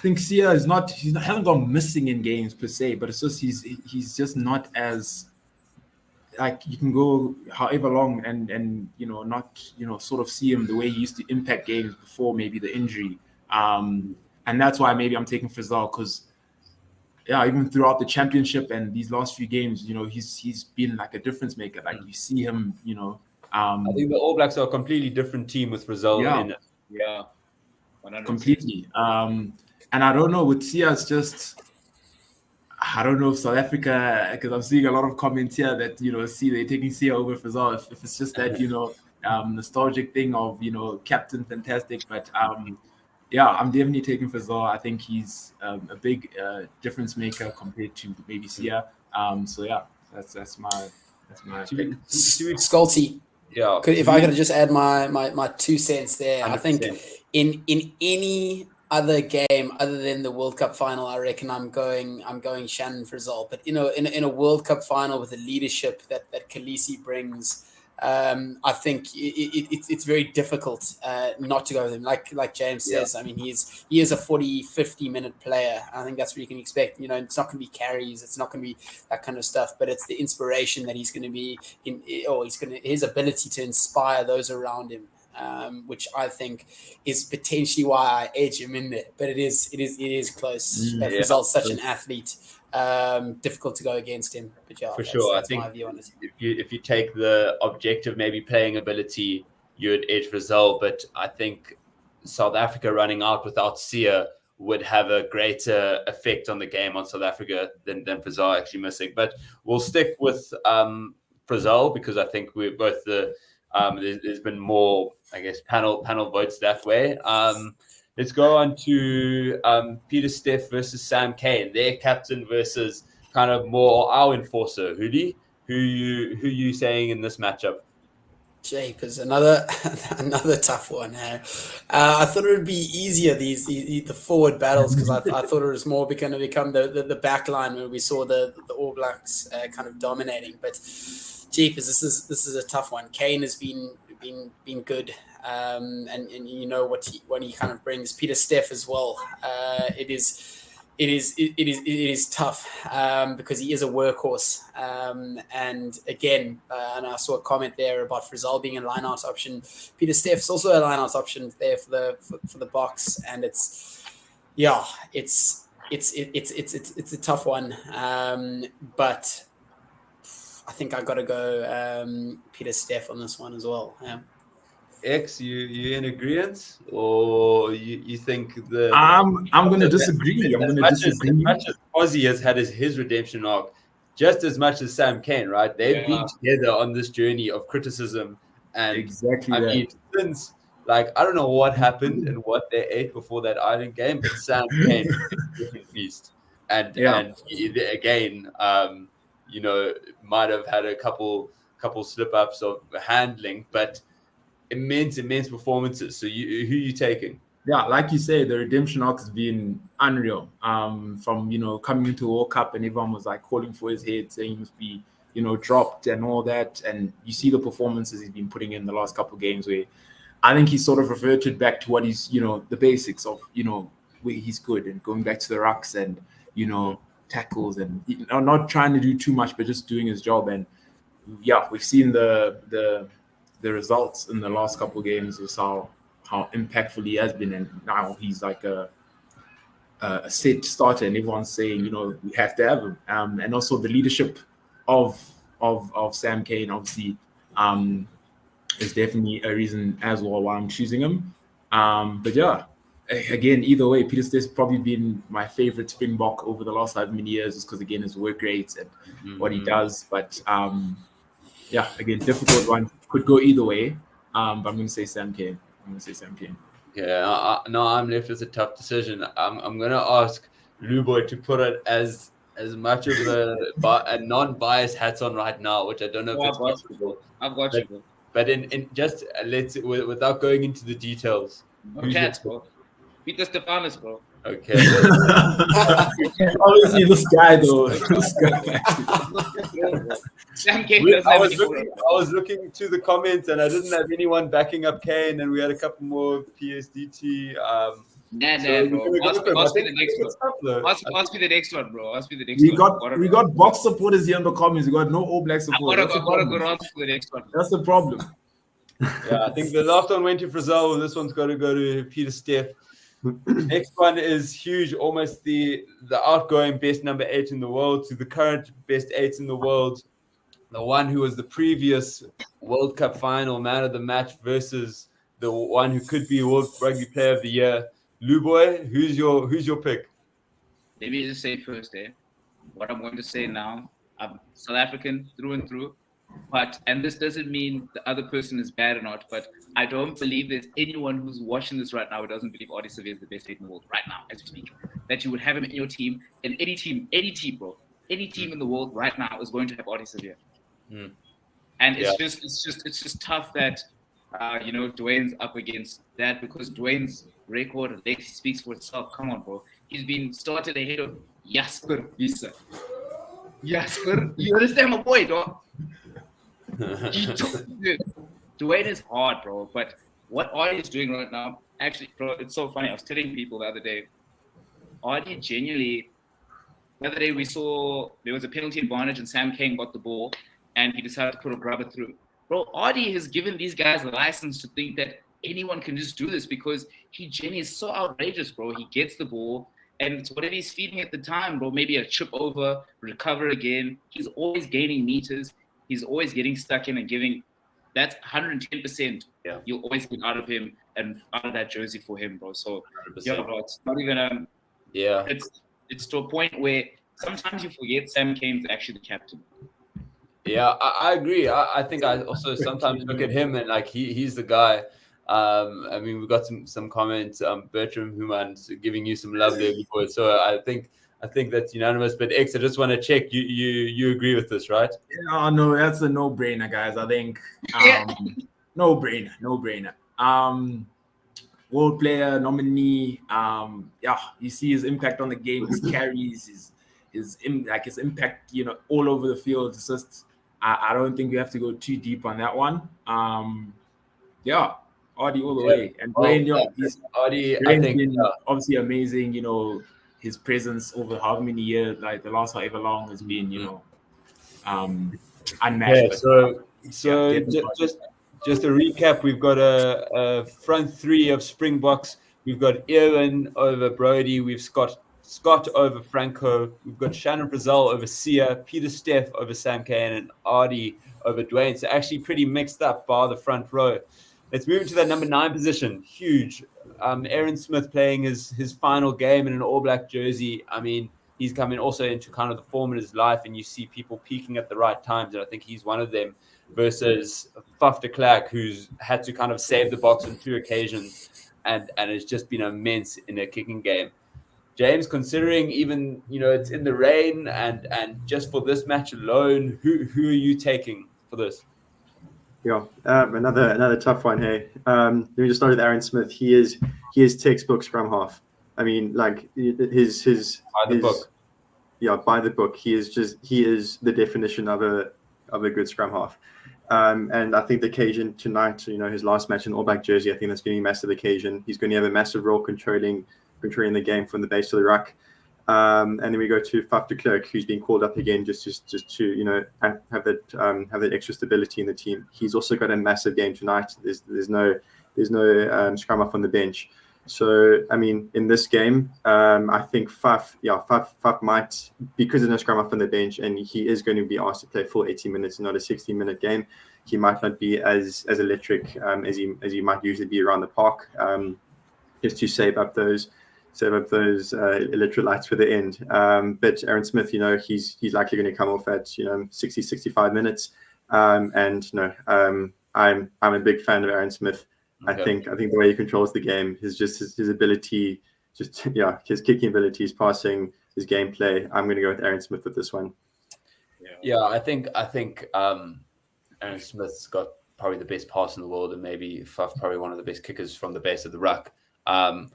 think Sia hasn't gone missing in games per se, but it's just he's just not as, like, you can go however long and not sort of see him the way he used to impact games before maybe the injury, and that's why maybe I'm taking Frizzell, because even throughout the championship and these last few games, he's been like a difference maker. Like you see him, I think the All Blacks are a completely different team with Frizzell in it. Yeah, 100%. Completely. And I don't know, with Sia, it's just I don't know if South Africa, because I'm seeing a lot of comments here that, see they're taking Sia over Fazal. If it's just that, nostalgic thing of, Captain Fantastic. But yeah, I'm definitely taking Fazal. I think he's a big difference maker compared to maybe Sia. So yeah, that's my pick. Scholtzy. Yeah. If I could just add my 2 cents there, 100%. I think in any other game other than the World Cup final, I reckon I'm going Shannon Frizell. But in a World Cup final with the leadership that Khaleesi brings, I think it's very difficult not to go with him. Like James says, I mean, he is a 40-50 minute player. I think that's what you can expect. It's not going to be carries, it's not going to be that kind of stuff, but it's the inspiration that he's going to be his ability to inspire those around him. Which I think is potentially why I edge him in there, but it is close. Frizell's such an athlete, difficult to go against him. But yeah, for sure, that's I think my view on it. If you take the objective, maybe playing ability, you would edge Frizell, but I think South Africa running out without Sia would have a greater effect on the game on South Africa than Frizell actually missing. But we'll stick with Frizell because I think we're both there's been more, I guess, panel votes that way. Let's go on to Peter Steff versus Sam Cane, their captain versus kind of more our enforcer. Hoodie, who you saying in this matchup? Japers, another tough one. I thought it would be easier the forward battles because I thought it was more going to become the back line when we saw the All Blacks kind of dominating. But Jeepers, this is a tough one. Kane has been good, and what he kind of brings. Peter Steff as well. It is tough because he is a workhorse. And again, and I saw a comment there about Frizell being a lineout option. Peter Steff's also a lineout option there for the box, and it's a tough one. But I think I got to go Peter Steff on this one as well. Yeah. X, you in agreement, or you think the? I'm going to disagree. I'm going to disagree. As much as Ozzy has had his redemption arc, just as much as Sam Cane, right? They've been together on this journey of criticism, and exactly. I mean, since I don't know what happened and what they ate before that Ireland game, but Sam Cane is a different beast, and he, again, might have had a couple slip ups of handling, but immense performances. So who are you taking? Yeah, like you say, the redemption arc has been unreal. From coming into World Cup and everyone was calling for his head, saying he must be dropped and all that. And you see the performances he's been putting in the last couple of games where I think he's sort of reverted back to what he's the basics of where he's good and going back to the rucks and tackles and not trying to do too much but just doing his job. And yeah, we've seen the results in the last couple of games of how impactful he has been, and now he's like a set starter, and everyone's saying we have to have him. And also the leadership of Sam Cane obviously is definitely a reason as well why I'm choosing him. But yeah, again, either way, Peter Steff's probably been my favorite Springbok over the last however many years, just because again his work rates and what he does. But yeah, again, difficult one. Could go either way. But I'm going to say Sam Cane. Yeah, I'm left with a tough decision. I'm going to ask Luboy to put it as much of a non-biased hats on right now, which I don't know if it's possible. I've got you, bro. But in just without going into the details. Chats, bro. Peter Stefanis, bro. Okay. Obviously, this guy though. I was looking to the comments and I didn't have anyone backing up Kane, and we had a couple more PSDT. Bro. Ask me the next one, bro. We got box supporters here in the comments. We got no All Black supporters. I got a good answer for the next one. That's the problem. Yeah, I think the last one went to Frizell. This one's got to go to Peter Steff. Next one is huge, almost the outgoing best number 8 in the world to the current best 8 in the world. The one who was the previous World Cup final man of the match versus the one who could be World Rugby Player of the Year. Luboy, who's your pick? Maybe just say first, what I'm going to say now. I'm South African through and through. And this doesn't mean the other person is bad or not, but I don't believe there's anyone who's watching this right now who doesn't believe Ardie Savea is the best 8 in the world right now, as we speak. That you would have him in your team, in any team, bro. Any team in the world right now is going to have Ardie Savea. And it's just tough that Dwayne's up against that, because Dwayne's record and legacy speaks for itself. Come on, bro. He's been started ahead of Jasper Wiese. Jasper, you understand my boy, dog? Dwayne is hard, bro. But what Ardie is doing right now, actually, bro, it's so funny. I was telling people the other day, Ardie genuinely, the other day we saw there was a penalty advantage and Sam Kane got the ball and he decided to put a grubber through. Bro, Ardie has given these guys a license to think that anyone can just do this, because he genuinely is so outrageous, bro. He gets the ball and it's whatever he's feeding at the time, bro. Maybe a chip over, recover again. He's always gaining meters. He's always getting stuck in and giving. That's 110%. Yeah. You'll always get out of him and out of that jersey for him, bro. So, 100%. yeah, bro, it's not even It's to a point where sometimes you forget Sam Kane's actually the captain. Yeah, I agree. I think I also sometimes look at him and like he's the guy. I mean, we got some comments. Bertram Human's giving you some love there before, so I think that's unanimous. But X, I just want to check. You agree with this, right? Yeah, no, that's a no-brainer, guys. I think no-brainer. World player nominee. You see his impact on the game, his carries, his impact, all over the field. It's just I don't think we have to go too deep on that one. Ardie all the way. And Dwayne, Ardie, I think, been obviously amazing. His presence over how many years, like the last however long, has been, unmatched. Yeah, so just a recap, we've got a front three of Springboks. We've got Ewan over Brody. We've got Scott over Franco. We've got Shannon Brazil over Sia, Peter Steff over Sam Kane, and Ardie over Dwayne. So actually pretty mixed up bar the front row. Let's move into that number 9 position. Huge. Aaron Smith playing his final game in an All Black jersey. I mean, he's coming also into kind of the form of his life, and you see people peaking at the right times, and I think he's one of them, versus Faf de Klerk, who's had to kind of save the box on 2 occasions and has just been immense in a kicking game. James, considering even, it's in the rain and just for this match alone, who are you taking for this? Yeah, another tough one. Hey, let me just start with Aaron Smith. He is textbook scrum half. I mean, like his by the book. Yeah, by the book. He is the definition of a good scrum half. And I think the occasion tonight, his last match in All Black jersey, I think that's going to be a massive occasion. He's going to have a massive role controlling the game from the base to the ruck. And then we go to Faf de Klerk, who's been called up again just to have that extra stability in the team. He's also got a massive game tonight. There's no scrum up on the bench. So I mean, in this game, I think Faf might, because there's no scrum up on the bench, and he is going to be asked to play full 80 minutes, not a 60-minute game. He might not be as electric as he might usually be around the park, just to save up those electrolytes for the end. But Aaron Smith, he's likely going to come off at 60, 65 minutes. I'm a big fan of Aaron Smith. Okay. I think the way he controls the game is just his ability, his kicking ability, his passing, his gameplay. I'm going to go with Aaron Smith with this one. Yeah, I think Aaron Smith's got probably the best pass in the world, and maybe Faf probably one of the best kickers from the base of the ruck. I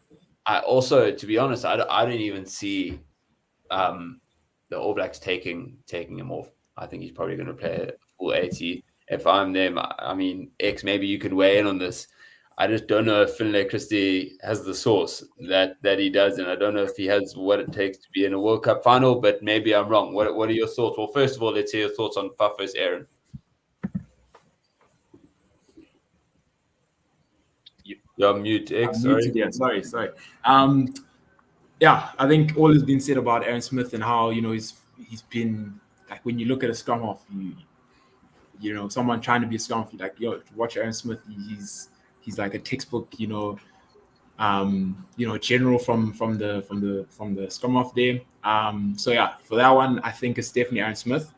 also, to be honest, I don't even see the All Blacks taking him off. I think he's probably going to play full 80. If I'm them, I mean, X, maybe you could weigh in on this. I just don't know if Finlay Christie has the sauce that he does, and I don't know if he has what it takes to be in a World Cup final, but maybe I'm wrong. What are your thoughts? Well, first of all, let's hear your thoughts on Faf versus Aaron. You're mute, X. Sorry. I think all has been said about Aaron Smith and how he's been, like, when you look at a scrum half, someone trying to be a scrum half, like, watch Aaron Smith. He's like a textbook, general from the scrum half there. So yeah, for that one, I think it's definitely Aaron Smith.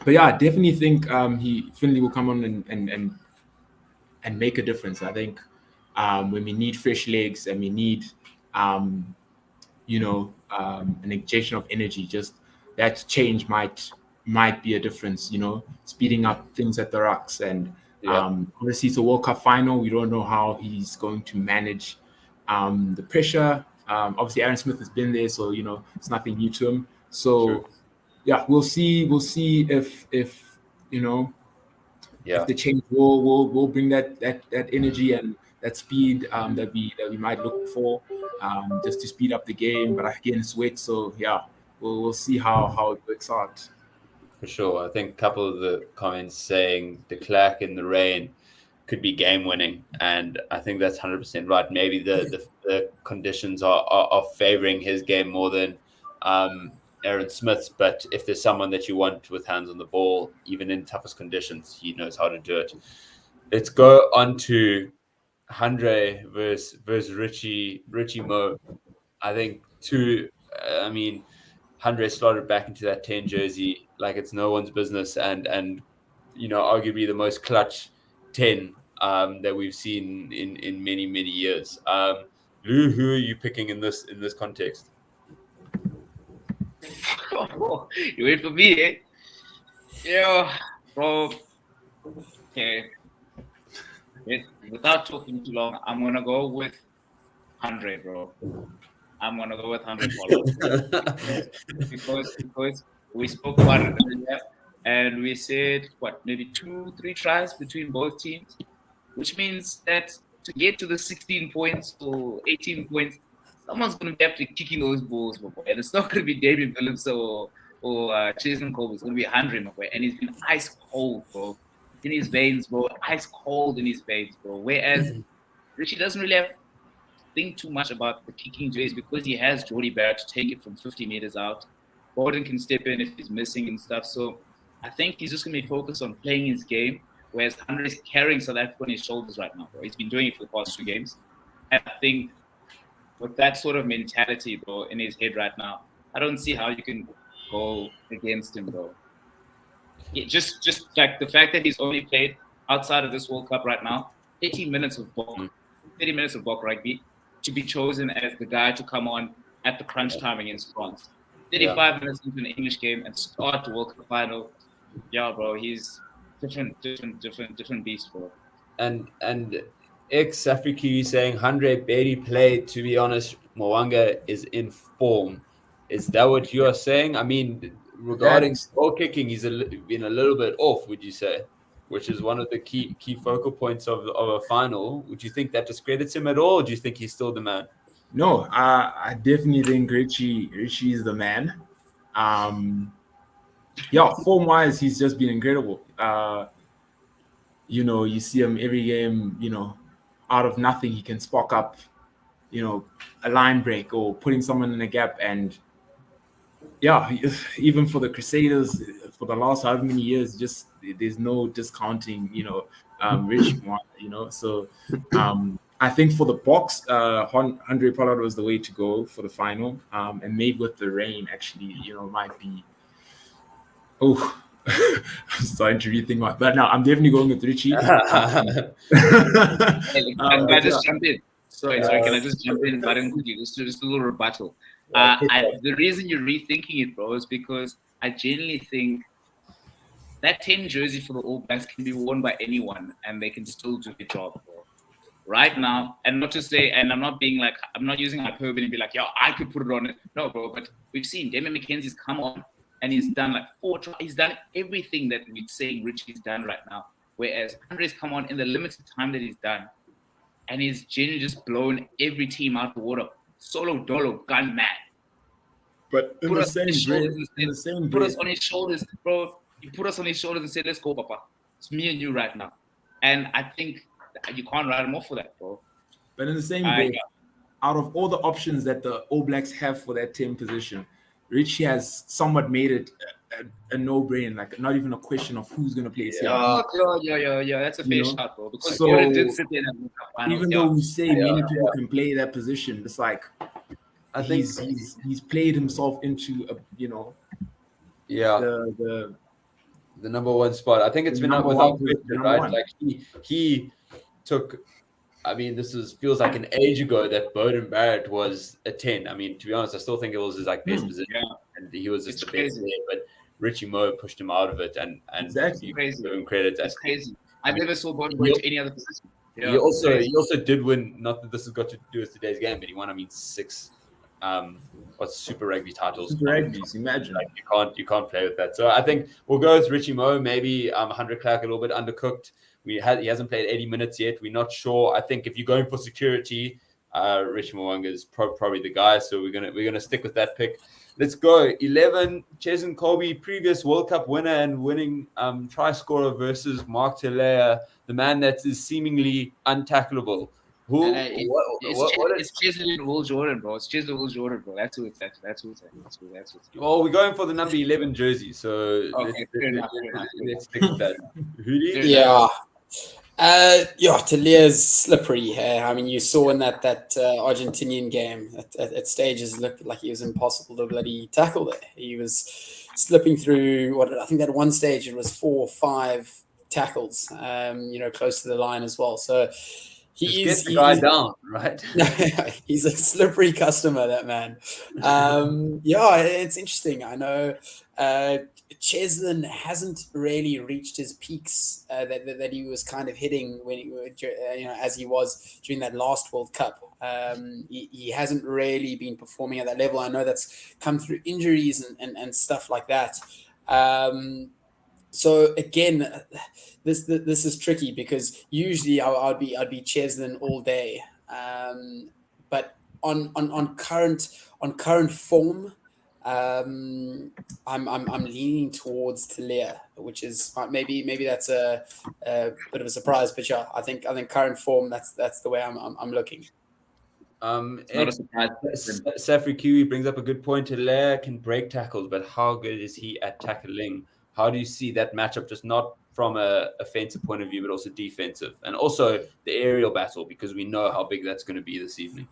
But yeah, I definitely think Finlay will come on and make a difference. I think when we need fresh legs and we need an injection of energy, just that change might be a difference. Speeding up things at the rucks, and obviously it's a World Cup final. We don't know how he's going to manage the pressure. Obviously Aaron Smith has been there, so it's nothing new to him. So. Sure. Yeah, we'll see if if the change will bring that energy and that speed that we might look for just to speed up the game. But again, it's wet, so yeah, we'll see how it works out. For sure, I think a couple of the comments saying de Klerk in the rain could be game winning, and I think that's 100% right. Maybe the conditions are favoring his game more than Aaron Smith's, but if there's someone that you want with hands on the ball, even in toughest conditions, he knows how to do it. Let's go on to Andre versus Richie Mo. I think Andre slotted back into that 10 jersey like it's no one's business, and arguably the most clutch 10 that we've seen in many years. Lou, who are you picking in this context? You wait for me, eh? Yeah, bro. Okay. Without talking too long, I'm gonna go with 100, bro. I'm gonna go with 100 because we spoke about it earlier, and we said maybe 2-3 tries between both teams, which means that to get to the 16 points or 18 points, someone's going to have to kicking those balls, my boy. And it's not going to be David Phillips or Jason Colby. It's going to be 100, my boy. And he's been ice cold, bro. In his veins, bro. Ice cold in his veins, bro. Whereas Richie doesn't really think too much about the kicking jays because he has Jordy Barrett to take it from 50 meters out. Borden can step in if he's missing and stuff. So I think he's just going to be focused on playing his game, whereas Andre is carrying South Africa on his shoulders right now, bro. He's been doing it for the past 2 games. And I think with that sort of mentality, bro, in his head right now, I don't see how you can go against him, bro. Yeah, just like the fact that he's only played outside of this World Cup right now, 30 minutes of Bok rugby, to be chosen as the guy to come on at the crunch time against France. 35 minutes into an English game and start the World Cup final. Yeah, bro, he's different beast, bro. And ex-Afriki saying Andre barely played. To be honest, Mwanga is in form. Is that what you are saying? I mean, regarding ball kicking, he's been a little bit off, would you say? Which is one of the key focal points of a final. Would you think that discredits him at all, or do you think he's still the man? No, I definitely think Richie is the man. Form-wise, he's just been incredible. You see him every game, out of nothing, he can spark up, a line break or putting someone in a gap. And even for the Crusaders, for the last however many years, just there's no discounting, Rich, So I think for the box, Andre Pollard was the way to go for the final. And maybe with the rain, actually, might be. Oh, I'm starting to rethink but no, I'm definitely going with Richie. Can I just jump in? Sorry, can I just jump in? Just a little rebuttal. The reason you're rethinking it, bro, is because I genuinely think that 10 jersey for the All Blacks can be worn by anyone and they can still do the job, bro. Right now, and not to say, and I'm not using hyperbole and be like, I could put it on it. No, bro, but we've seen Damien McKenzie's come on and he's done like 4 tries. He's done everything that we're saying Richie's done right now. Whereas Andre's come on in the limited time that he's done, and he's genuinely just blown every team out the water. Solo dolo, gun mad. But in the same breath, put us on his shoulders, bro. You put us on his shoulders and said, "Let's go, Papa. It's me and you right now." And I think you can't write him off for that, bro. But in the same breath, out of all the options that the All Blacks have for that 10 position, Richie has somewhat made it a no-brainer, like not even a question of who's going to play. Yeah, that's a fair shot, bro. Because did sit there and even though we say many people can play that position, it's like I think he's played himself into the number one spot. I think it's been without question, right? Like he took. I mean, feels like an age ago that Bowden Barrett was a 10. I mean, to be honest, I still think it was his best position, and he was just the best there. But Richie Moe pushed him out of it, and exactly crazy. Give him credit. It's crazy. I never saw Bowden go to any other position. Yeah, he also did win. Not that this has got to do with today's game, but he won. 6 Super Rugby titles. Super Rugby's, imagine. Like, you can't play with that. So I think we'll go with Richie Moe. Maybe 100 Clark, a little bit undercooked. He hasn't played 80 minutes yet. We're not sure. I think if you're going for security, Richie Mwanga is probably the guy. So we're gonna stick with that pick. Let's go 11. Cheslin Colby, previous World Cup winner and winning try scorer versus Mark Telea, the man that is seemingly untackleable. It's Cheslin Will Jordan, bro. It's Cheslin Will Jordan, bro. That's who it's at. Well, we're going for the number 11 jersey, so okay, let's stick with that. Talia's slippery. I mean, you saw in that Argentinian game at stages looked like he was impossible to bloody tackle there. He was slipping through I think that one stage it was 4 or 5 tackles, close to the line as well. So he's the guy down, right? He's a slippery customer, that man. It's interesting. I know Cheslin hasn't really reached his peaks that he was kind of hitting as he was during that last World Cup. He hasn't really been performing at that level. I know that's come through injuries and stuff like that. So again, this is tricky because usually I'd be Cheslin all day, but on current form, I'm leaning towards Talia, which is maybe that's a bit of a surprise, but yeah, I think current form that's the way I'm looking. Not a surprise. Safri Kiwi brings up a good point. Talia can break tackles, but how good is he at tackling? How do you see that matchup, just not from a offensive point of view, but also defensive, and also the aerial battle, because we know how big that's going to be this evening.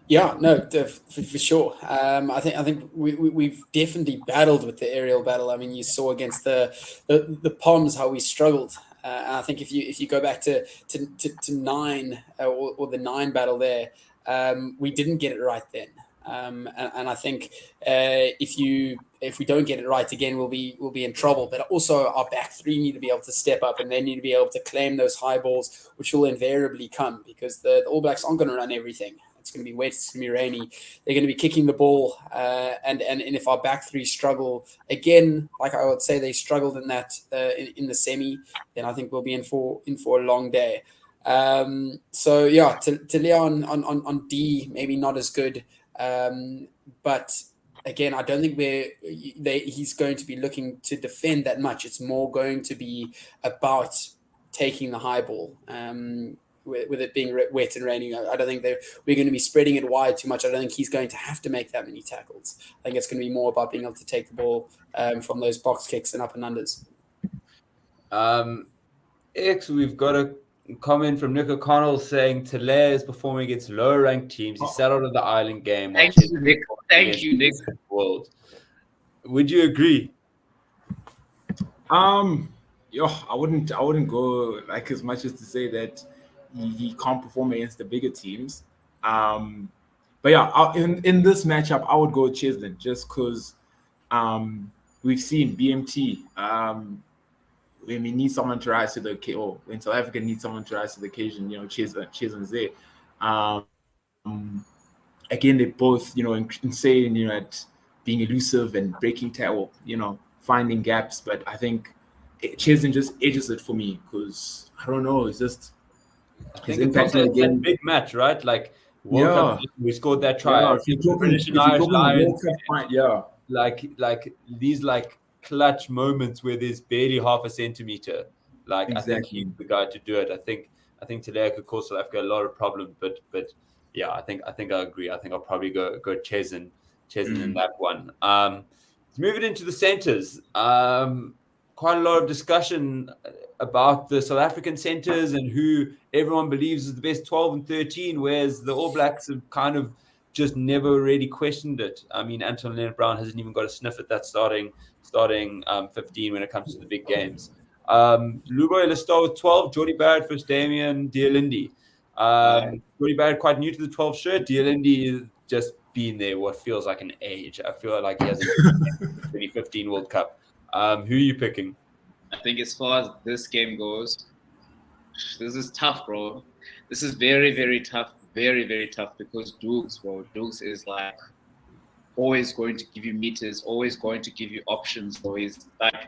Yeah, no, for sure. I think we've definitely battled with the aerial battle. I mean, you saw against the Poms how we struggled. And I think if you go back to 9 or the 9 battle there, we didn't get it right then. And I think if we don't get it right again, we'll be in trouble. But also our back 3 need to be able to step up, and they need to be able to claim those high balls, which will invariably come because the All Blacks aren't going to run everything. It's going to be wet. It's going to be rainy. They're going to be kicking the ball, and if our back 3 struggle again, like I would say they struggled in that in the semi, then I think we'll be in for a long day. So yeah, Talia on D maybe not as good, but again I don't think he's going to be looking to defend that much. It's more going to be about taking the high ball. With it being wet and raining, I don't think we're going to be spreading it wide too much. I don't think he's going to have to make that many tackles. I think it's going to be more about being able to take the ball from those box kicks and up and unders. We've got a comment from Nick O'Connell saying Talia is performing against lower ranked teams. He sat out of the Ireland game. Thank you, Nick. World. Would you agree? I wouldn't go like as much as to say that he can't perform against the bigger teams. But yeah, in this matchup, I would go with Cheslin just because we've seen BMT. When we need someone to rise to the occasion, or when South Africa needs someone to rise to the occasion, Cheslin's there. Again, they're both, insane, at being elusive and breaking tackle, finding gaps. But I think Cheslin just edges it for me because I don't know, it's just. I think it's also a big match, right? Like World Cup, we scored that try. Like these clutch moments where there's barely half a centimeter. Exactly. I think he's the guy to do it. I think Talia could cause South Africa a lot of problems, but yeah, I think I agree. I think I'll probably go Cheslin in that one. Let's move it into the centers. Quite a lot of discussion about the South African centers and who everyone believes is the best 12 and 13, whereas the All Blacks have kind of just never really questioned it. I mean, Anton Leonard-Brown hasn't even got a sniff at that starting 15 when it comes to the big games. Luboy, let's start with 12. Jordy Barrett versus Damian Dialindi. Jordy Barrett quite new to the 12 shirt. Dialindi has just been there what feels like an age. I feel like he hasn't been in the 2015 World Cup. Who are you picking? I think as far as this game goes, this is tough, bro. This is very, very tough. Very, very tough because Dukes, bro. Dukes is like always going to give you meters, always going to give you options. So he's like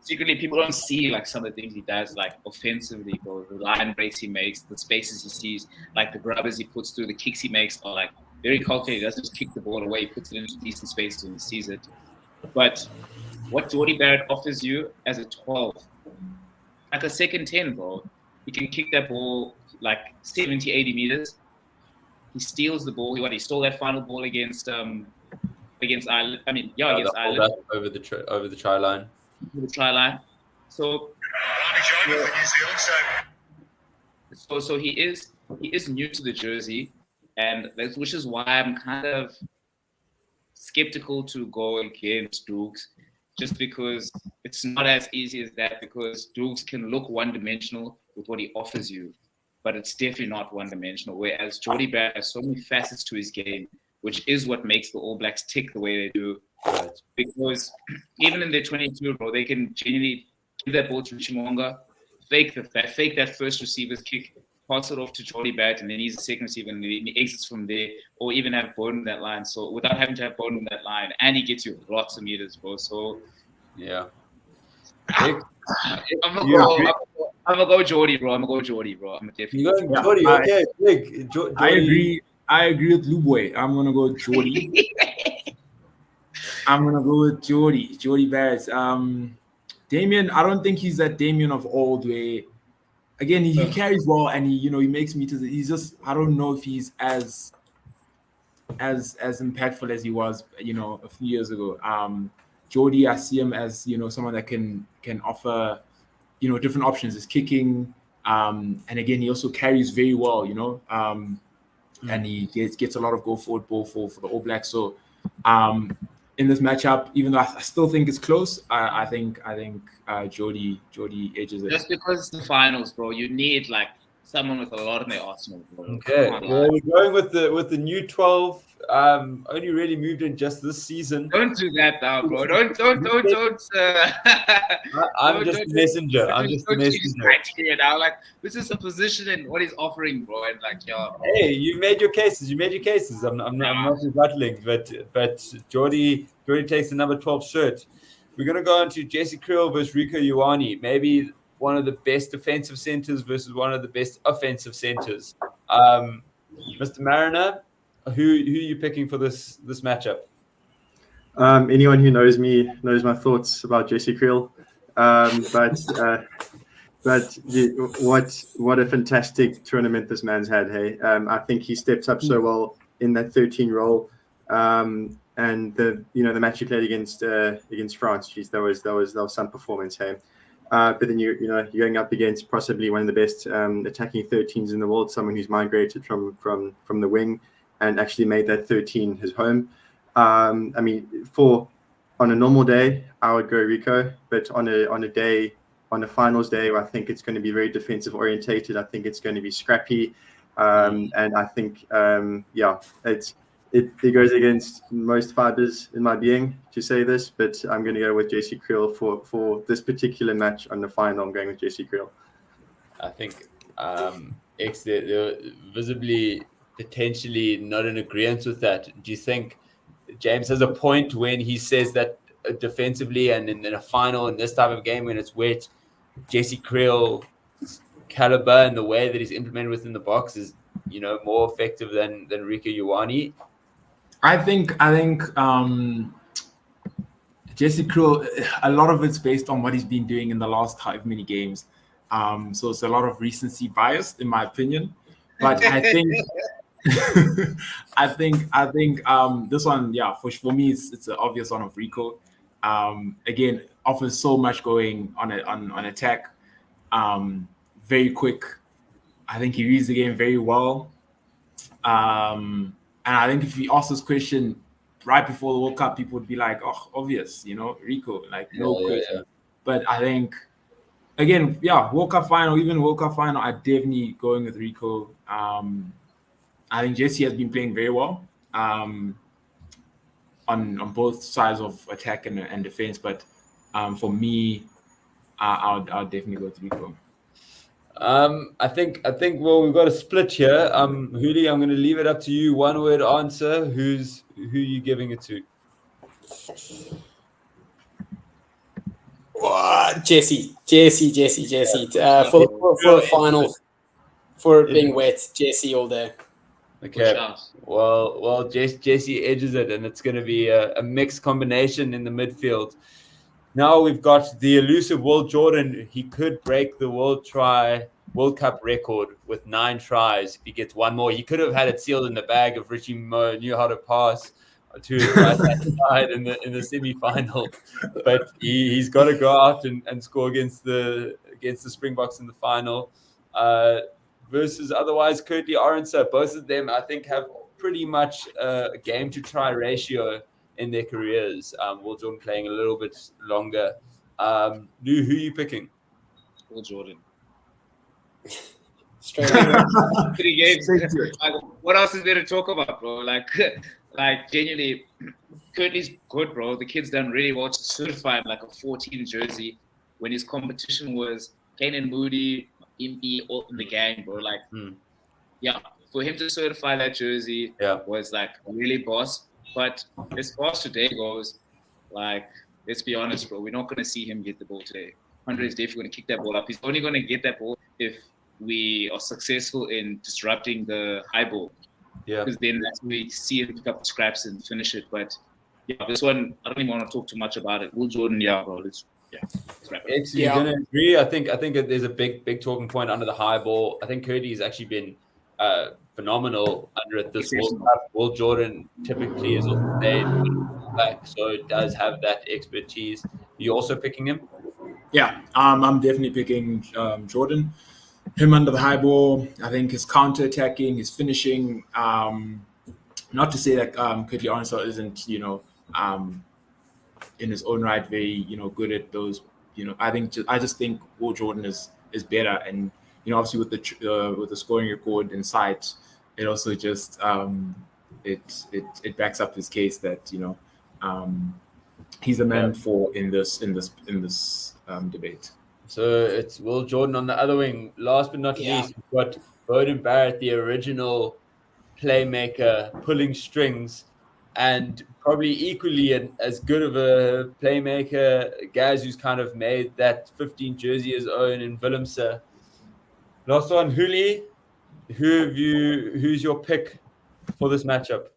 secretly people don't see like some of the things he does like offensively, bro. The line breaks he makes, the spaces he sees, like the grubbers he puts through, the kicks he makes are like very calculated. He doesn't just kick the ball away, he puts it into decent spaces and he sees it. But what Jordy Barrett offers you as a 12, like a second 10, bro. He can kick that ball like 70, 80 meters. He steals the ball. He stole that final ball against Ireland. Against Ireland. Over the try line. The try line. So he is new to the jersey, and which is why I'm kind of skeptical to go against Dukes, just because it's not as easy as that. Because Dukes can look one-dimensional with what he offers you, but it's definitely not one-dimensional. Whereas Jordy Barrett has so many facets to his game, which is what makes the All Blacks tick the way they do. Because even in their 22, bro, they can genuinely give that ball to Chimonga, fake that first receiver's kick, pass it off to Jordy Barrett, and then he's the second receiver, and he exits from there, or even have Bowden in that line. So without having to have Bowden in that line, and he gets you lots of meters, bro. So yeah. I'm gonna go Jordy, bro. I'm definitely. You going Jordy? Okay, big. I agree with Luboy. I'm gonna go Jordy. I'm gonna go with Jordy. Jordy Barrett. Damien, I don't think he's that Damien of old where again he carries well and he makes meters. He's just, I don't know if he's as impactful as he was, a few years ago. Jordy, I see him as, someone that can offer, different options. His kicking, and again, he also carries very well, and he gets a lot of go forward ball for the All Blacks. So, in this matchup, even though I still think it's close, I think Jordy edges it. Just because it's the finals, bro, you need like someone with a lot in their arsenal, bro. Okay, well, we're going with the new 12. Only really moved in just this season. Don't do that now, bro. Don't. I'm just the messenger. I'm just the messenger. Now, like this is a position and what he's offering, bro. And like, hey, you made your cases. I'm not rebuttaling, but Jordy takes the number 12 shirt. We're gonna go on to Jesse Kriel versus Rico Ioane. Maybe one of the best defensive centers versus one of the best offensive centers. Mr. Mariner, who are you picking for this matchup? Anyone who knows me knows my thoughts about Jesse Kriel. But what a fantastic tournament this man's had. Hey, I think he stepped up so well in that 13 role. And the match he played against France, geez, that was some performance. Hey. But then you're going up against possibly one of the best attacking 13s in the world, someone who's migrated from the wing and actually made that 13 his home. On a normal day, I would go Rico, but on a finals day, I think it's going to be very defensive orientated. I think it's going to be scrappy, and I think it goes against most fibers in my being to say this, but I'm going to go with JC Kriel for this particular match on the final. I'm going with JC Kriel. I think they're visibly, potentially not in agreement with that. Do you think James has a point when he says that defensively and in a final in this type of game when it's wet, JC Kriel's caliber and the way that he's implemented within the box is more effective than Rico Ioane? I think Jesse Kriel, a lot of it's based on what he's been doing in the last however many games. So it's a lot of recency bias, in my opinion. But I think I think this one, for me, it's an obvious one of Rico. Again, offers so much going on attack. Very quick. I think he reads the game very well. And I think if we ask this question right before the World Cup, people would be like, oh, obvious, Rico, like no question. Yeah. But I think, again, World Cup final, I'm definitely going with Rico. I think Jesse has been playing very well on both sides of attack and defense. But for me, I'll definitely go with Rico. I think. Well, we've got a split here. Huli, I'm going to leave it up to you. One word answer. Who you giving it to? Jesse. For a final, for it being wet, Jesse all day. Okay. Well, Jesse edges it, and it's going to be a mixed combination in the midfield. Now we've got the elusive Will Jordan. He could break the World Cup record with 9 tries if he gets one more. He could have had it sealed in the bag if Richie Mo knew how to pass to his right side in the semi-final. But he's got to go out and score against the Springboks in the final. Versus otherwise Currie Arendse. Both of them, I think, have pretty much a game to try ratio in their careers. Will Jordan playing a little bit longer. Lou, who are you picking? Will Jordan. Straight away. 3 games. Like, what else is there to talk about, bro? Like genuinely, Curtly's good, bro. The kid's done really well to certify him like a 14 jersey when his competition was Kane and Moody, Impy, all in the gang, bro. Like, for him to certify that jersey was like really boss. But as far as today goes, like, let's be honest, bro, we're not going to see him get the ball today. Andre is definitely going to kick that ball up. He's only going to get that ball if we are successful in disrupting the high ball. Yeah. Because then that's where we see him pick up the scraps and finish it. But this one, I don't even want to talk too much about it. Will Jordan, bro, let's wrap it. You're going to agree? I think there's a big talking point under the high ball. I think Curtie's actually been phenomenal under it this World Cup. Will Jordan typically is also played back, so it does have that expertise. You also picking him? Yeah, I'm definitely picking Jordan. Him under the high ball. I think his counter-attacking, his finishing. Not to say that Currie Arendse isn't, in his own right, very, good at those. I just think Will Jordan is better, and obviously with the scoring record in sight, it also just it backs up his case that he's the man for in this debate. So it's Will Jordan on the other wing. Last but not least, we've got Beauden Barrett, the original playmaker, pulling strings, and probably equally as good of a playmaker, Gaz, who's kind of made that 15 jersey his own in Willemse. Last one, Huli, who's your pick for this matchup?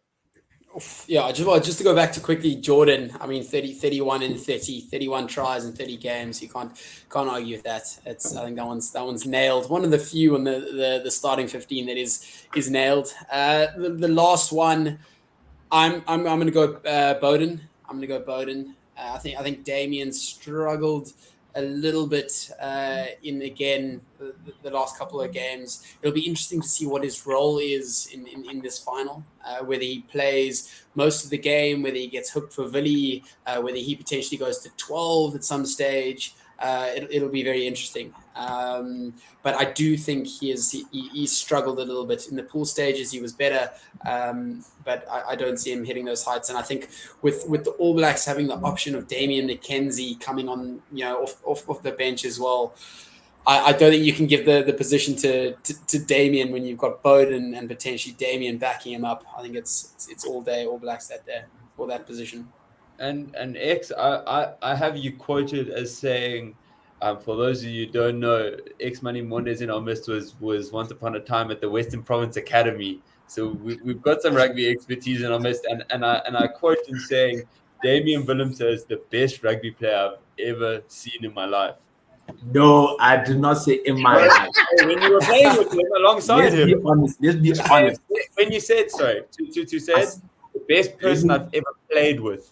Yeah, just to go back to quickly, Jordan, I mean, 31 and 31 tries in 30 games. You can't argue with that. I think that one's nailed. One of the few on the starting 15 that is nailed. The last one, I'm going to go Beauden. I'm going to go Beauden. I think Damien struggled a little bit in, again, the last couple of games. It'll be interesting to see what his role is in this final, whether he plays most of the game, whether he gets hooked for Villy, whether he potentially goes to 12 at some stage. It'll be very interesting. But I do think he struggled a little bit in the pool stages. He was better, but I don't see him hitting those heights. And I think with the All Blacks having the option of Damian McKenzie coming on, off the bench as well, I don't think you can give the position to Damian when you've got Beauden and potentially Damian backing him up. I think it's all day All Blacks that day for that position. And X, I have you quoted as saying, for those of you who don't know, X Money Mondays in our midst was once upon a time at the Western Province Academy. So we've got some rugby expertise in our midst, and I quote in saying, Damian Willemse is the best rugby player I've ever seen in my life. No, I did not say in my life. When you were playing with him alongside him. Let's be honest. When you said, sorry, to say the best person I've ever played with.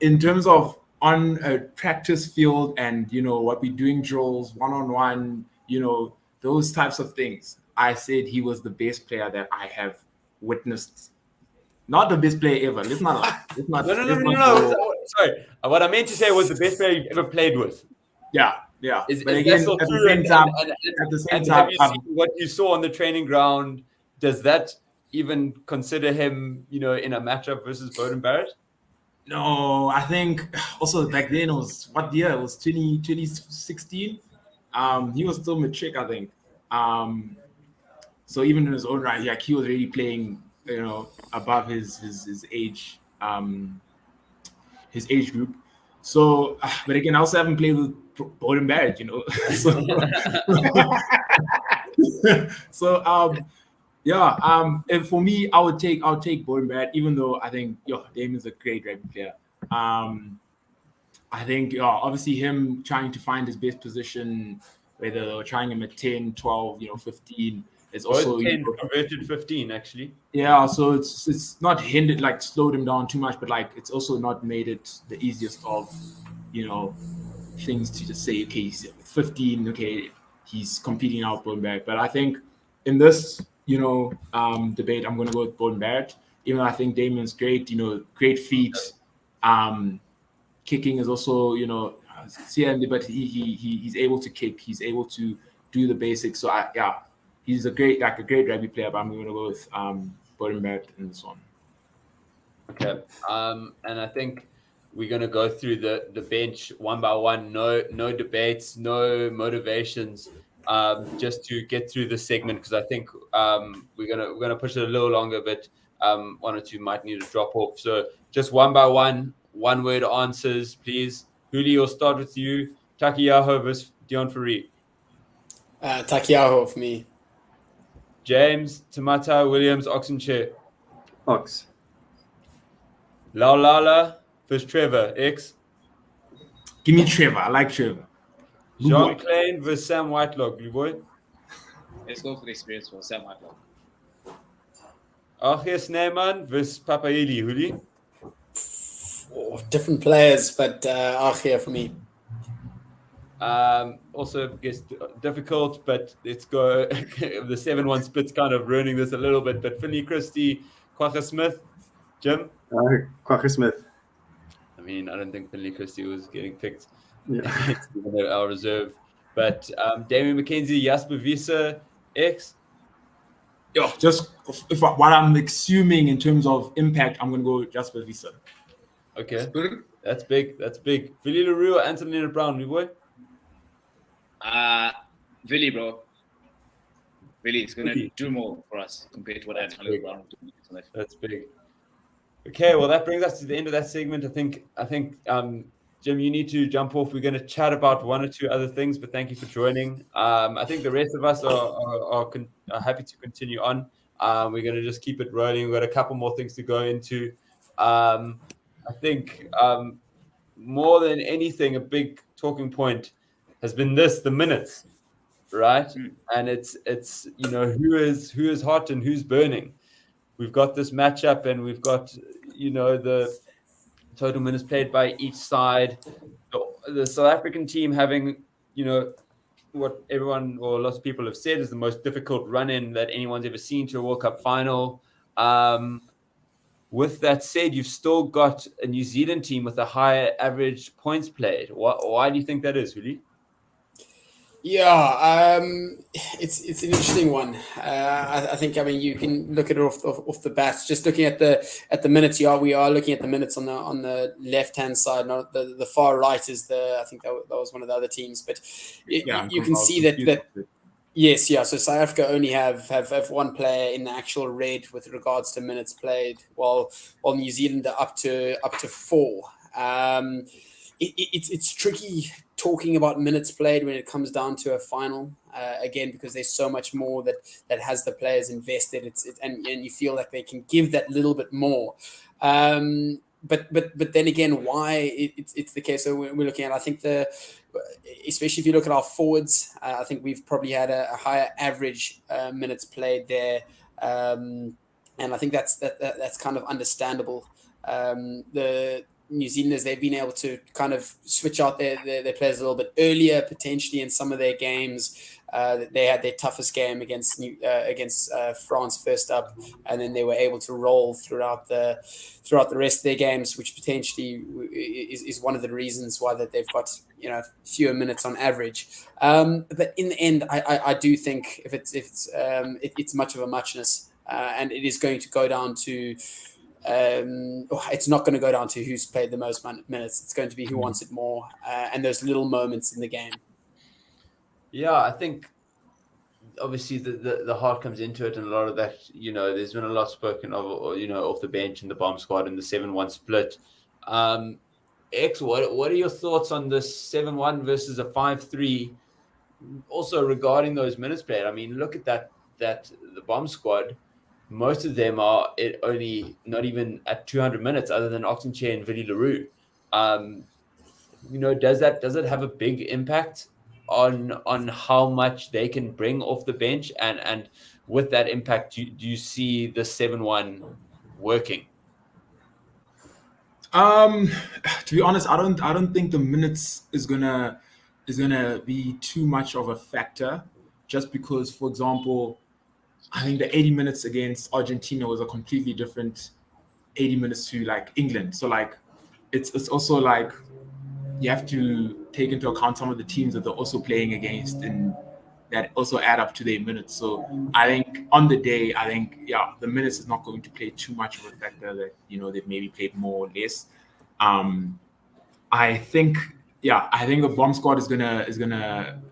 In terms of on a practice field and, what we're doing drills, one-on-one, those types of things, I said he was the best player that I have witnessed Not the best player ever. Let's not lie. No. Sorry. What I meant to say was the best player you've ever played with. Yeah. But again, at the same time, have you seen what you saw on the training ground? Does that even consider him, in a matchup versus Beauden Barrett? No, I think also back then it was what year? It was 2016. He was still matric, I think. So even in his own right, yeah, he was already playing, above his age, group. So, but again, I also haven't played with Beauden Barrett, and for me, I'll take Beauden Barrett, even though I think Damien's a great rugby player. I think obviously him trying to find his best position, whether trying him at 10, 12, 15, is also 10 converted 15 actually. Yeah, so it's not hindered, like slowed him down too much, but like it's also not made it the easiest of things to just say, okay, he's 15, okay, he's competing out Beauden Barrett. But I think in this debate, I'm going to go with Beauden Barrett, even though I think Damien's great, great feet. Kicking is also, but he's able to kick, he's able to do the basics. So he's a great rugby player, but I'm going to go with Beauden Barrett in this one. Okay. And I think we're going to go through the bench one by one. No debates, no motivations. Just to get through the segment, because I think we're gonna push it a little longer, but one or two might need to drop off. So just one by one, one-word answers, please. Huli, we'll start with you. Takiyaho versus Dion Fourie. Takiyaho for me. James, Tamata, Williams, Oxenchair. Ox. Laulala versus Trevor, X. Give me Trevor. I like Trevor. Jean Klein versus Sam Whitelock, blue boy. Let's go for the experience for Sam Whitelock. Achia Sneeman versus Papaili, Huli. Different players, but Achia for me. Also, I guess difficult, but let's go. The 7-1 split's kind of ruining this a little bit, but Finley Christie, Quagga Smith, Jim? Quagga Smith. I mean, I don't think Finley Christie was getting picked. Yeah. It's our reserve. But Damien McKenzie, Jasper Wiese, X. Just what I'm assuming in terms of impact, I'm going to go with Jasper Wiese. Okay. That's big. Willie LaRue or Antonina Brown, my boy? Willie, bro. Willie is going to do more for us compared to what Antonina Brown will do. That's big. Okay, well, that brings us to the end of that segment. I think Jim, you need to jump off. We're going to chat about one or two other things, but thank you for joining. I think the rest of us are happy to continue on. We're going to just keep it rolling. We've got a couple more things to go into. I think more than anything, a big talking point has been the minutes, right? And it's who is hot and who's burning. We've got this matchup, and we've got the total minutes played by each side. The South African team having what everyone or lots of people have said is the most difficult run-in that anyone's ever seen to a World Cup final. With that said, you've still got a New Zealand team with a higher average points played. Why do you think that is, Huli? Yeah, it's an interesting one. I think you can look at it off the bat. Just looking at the minutes, we are looking at the minutes on the left hand side. Not the far right is I think that was one of the other teams, but you can see that. Yes, yeah. So South Africa only have one player in the actual red with regards to minutes played, while New Zealand are up to 4. It's tricky talking about minutes played when it comes down to a final, again, because there's so much more that has the players invested. And you feel like they can give that little bit more. But then again, why it's the case? So we're looking at, I think especially if you look at our forwards, I think we've probably had a higher average minutes played there, and I think that's kind of understandable. New Zealanders, they've been able to kind of switch out their players a little bit earlier, potentially in some of their games. They had their toughest game against France first up, and then they were able to roll throughout the rest of their games, which potentially is one of the reasons why that they've got fewer minutes on average. But in the end, I do think if it's much of a muchness, and it is going to go down to. It's not going to go down to who's played the most minutes. It's going to be who wants it more, and those little moments in the game. Yeah, I think obviously the heart comes into it, and a lot of that, there's been a lot spoken of, off the bench and the bomb squad and the 7-1 split. X, what are your thoughts on this 7-1 versus a 5-3? Also regarding those minutes played, I mean, look at that the bomb squad. Most of them are only not even at 200 minutes, other than Oxenchair and Vili Leroux. Does it have a big impact on how much they can bring off the bench? And with that impact, do you see the 7-1 working? To be honest, I don't think the minutes is gonna be too much of a factor, just because, for example, I think the 80 minutes against Argentina was a completely different 80 minutes to like England. So like it's also like you have to take into account some of the teams that they're also playing against and that also add up to their minutes. So I think on the day, the minutes is not going to play too much of a factor that, they've maybe played more or less. I think the bomb squad is gonna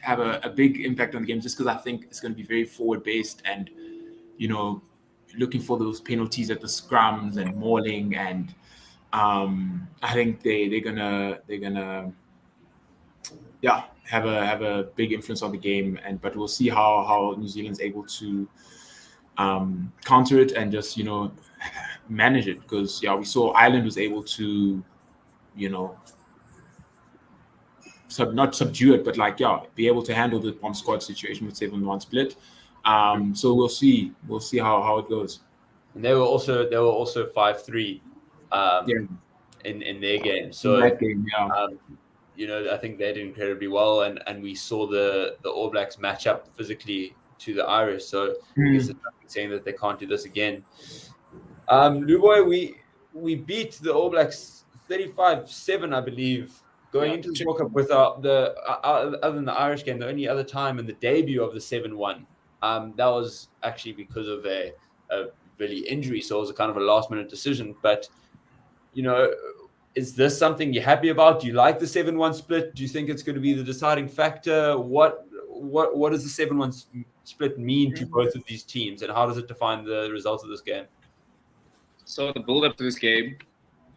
have a big impact on the game, just because I think it's going to be very forward based and looking for those penalties at the scrums and mauling, and I think they're gonna have a big influence on the game, but we'll see how New Zealand's able to counter it and just manage it, because we saw Ireland was able to not subdue it, but be able to handle the bomb squad situation with 7-1 split. So we'll see how it goes. And they were also 5-3 in their game. So in that game, I think they did incredibly well, and we saw the All Blacks match up physically to the Irish. So I guess it's nothing saying that they can't do this again. Luboy, we beat the All Blacks 35-7, I believe. Going into the World Cup with other than the Irish game, the only other time in the debut of the 7-1, that was actually because of a really injury. So it was a kind of a last minute decision. But, is this something you're happy about? Do you like the 7-1 split? Do you think it's going to be the deciding factor? What does the 7-1 split mean to both of these teams, and how does it define the results of this game? So the build up to this game,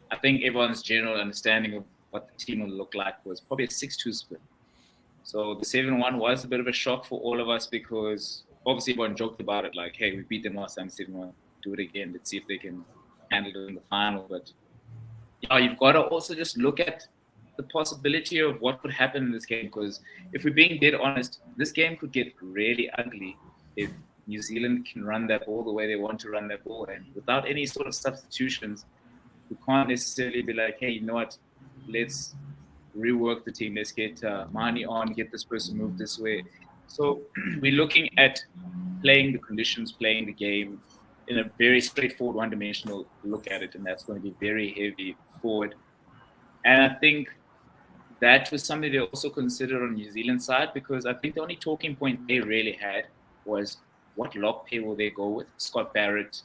I think everyone's general understanding of what the team will look like was probably a 6-2 split. So the 7-1 was a bit of a shock for all of us, because obviously everyone joked about it, like, hey, we beat them last time 7-1, do it again, let's see if they can handle it in the final. But you've got to also just look at the possibility of what could happen in this game, because if we're being dead honest, this game could get really ugly if New Zealand can run that ball the way they want to run that ball, and without any sort of substitutions, we can't necessarily be like, hey, you know what, let's rework the team. Let's get Mani on, get this person moved this way. So we're looking at playing the conditions, playing the game in a very straightforward, one-dimensional look at it, and that's going to be very heavy forward. And I think that was something they also considered on New Zealand side, because I think the only talking point they really had was what lock pair will they go with? Scott Barrett,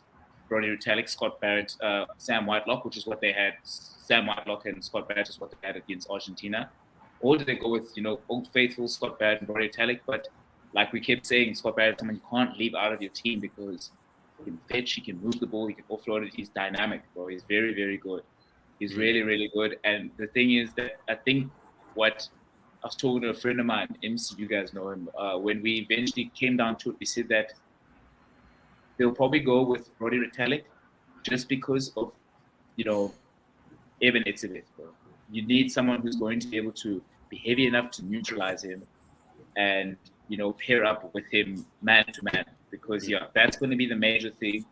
Brodie Retallick, Scott Barrett, Sam Whitelock, which is what they had. Sam Whitelock and Scott Barrett is what they had against Argentina. Or did they go with, Old Faithful, Scott Barrett and Brodie Retallick? But like we kept saying, Scott Barrett, someone you can't leave out of your team, because he can fetch, he can move the ball, he can offload it. He's dynamic, bro. He's very, very good. He's really, really good. And the thing is that I think what I was talking to a friend of mine, MC, you guys know him, when we eventually came down to it, we said that they'll probably go with Brodie Retallick just because of, Eben Etzebeth. You need someone who's going to be able to be heavy enough to neutralize him and, pair up with him man to man, because, that's going to be the major thing.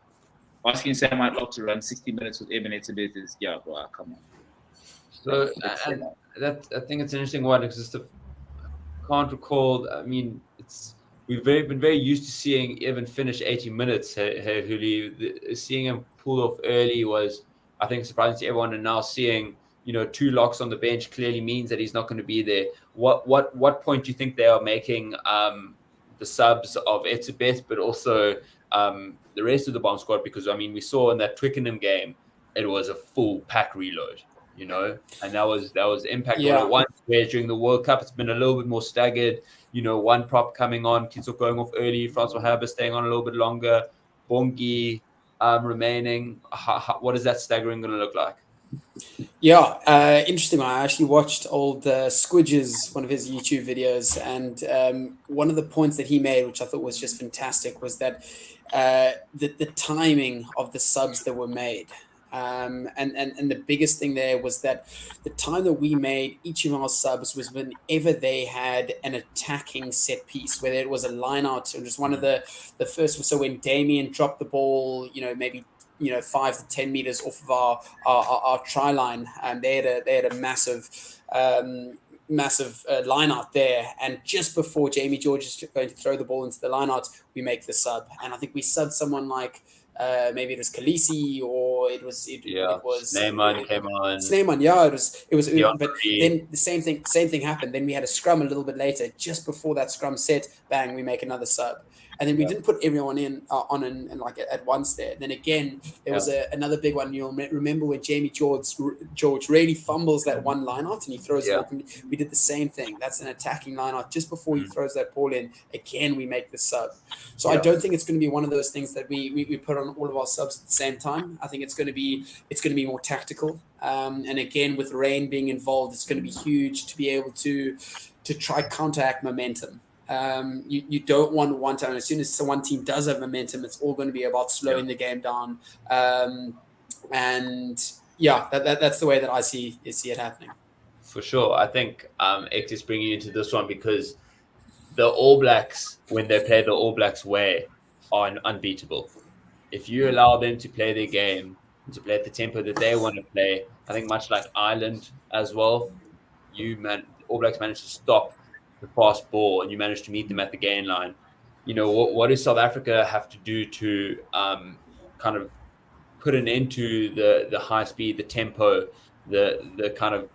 Asking Sam Whitelock to run 60 minutes with Eben Etzebeth is, bro, come on. So and that I think it's an interesting one because can't recall. I mean, we've been very used to seeing Evan finish 80 minutes. Huli, seeing him pull off early was, I think, surprising to everyone. And now seeing 2 locks on the bench clearly means that he's not going to be there. What point do you think they are making the subs of Etzebeth, but also the rest of the bomb squad? Because I mean, we saw in that Twickenham game, it was a full pack reload. And that was impact on it once, where during the World Cup it's been a little bit more staggered. One prop coming on, Kitzel going off early, Francois Haber staying on a little bit longer, Bongi remaining. What is that staggering going to look like? Yeah, interesting. I actually watched old Squidge's, one of his YouTube videos, and one of the points that he made, which I thought was just fantastic, was that the timing of the subs that were made. And the biggest thing there was that the time that we made each of our subs was whenever they had an attacking set piece, whether it was a line out or just one of the first. So when Damien dropped the ball, maybe 5 to 10 meters off of our try line, and they had a massive line out there, and just before Jamie George is going to throw the ball into the line out, we make the sub. And I think we subbed someone like maybe it was Khaleesi, or it was Snyman came on. Snyman, it was but then the same thing happened. Then we had a scrum a little bit later, just before that scrum set, bang, we make another sub. And then we didn't put everyone in like at once there. Then again, there was another big one. You'll remember when Jamie George really fumbles that one line out and he throws it up. We did the same thing. That's an attacking line out. Just before he throws that ball in, again, we make the sub. So I don't think it's going to be one of those things that we put on all of our subs at the same time. I think it's going to be more tactical. And again, with rain being involved, it's going to be huge to be able to try counteract momentum. You don't want one time. As soon as one team does have momentum, it's all going to be about slowing the game down. That's the way that I see it happening. For sure. I think X is bringing you into this one because the All Blacks, when they play the All Blacks way, are unbeatable. If you allow them to play their game, to play at the tempo that they want to play, I think much like Ireland as well, All Blacks managed to stop the fast ball and you manage to meet them at the gain line. What does South Africa have to do to kind of put an end to the high speed, the tempo, the kind of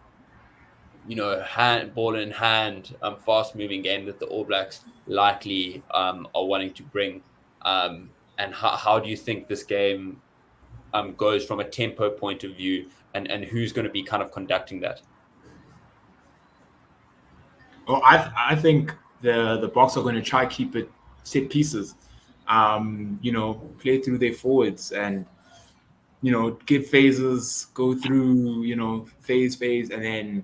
ball in hand, fast moving game that the All Blacks likely are wanting to bring? And how do you think this game goes from a tempo point of view, and who's going to be kind of conducting that? Well, I think the Boks are going to try keep it set pieces, play through their forwards and, give phases, go through, phase, and then,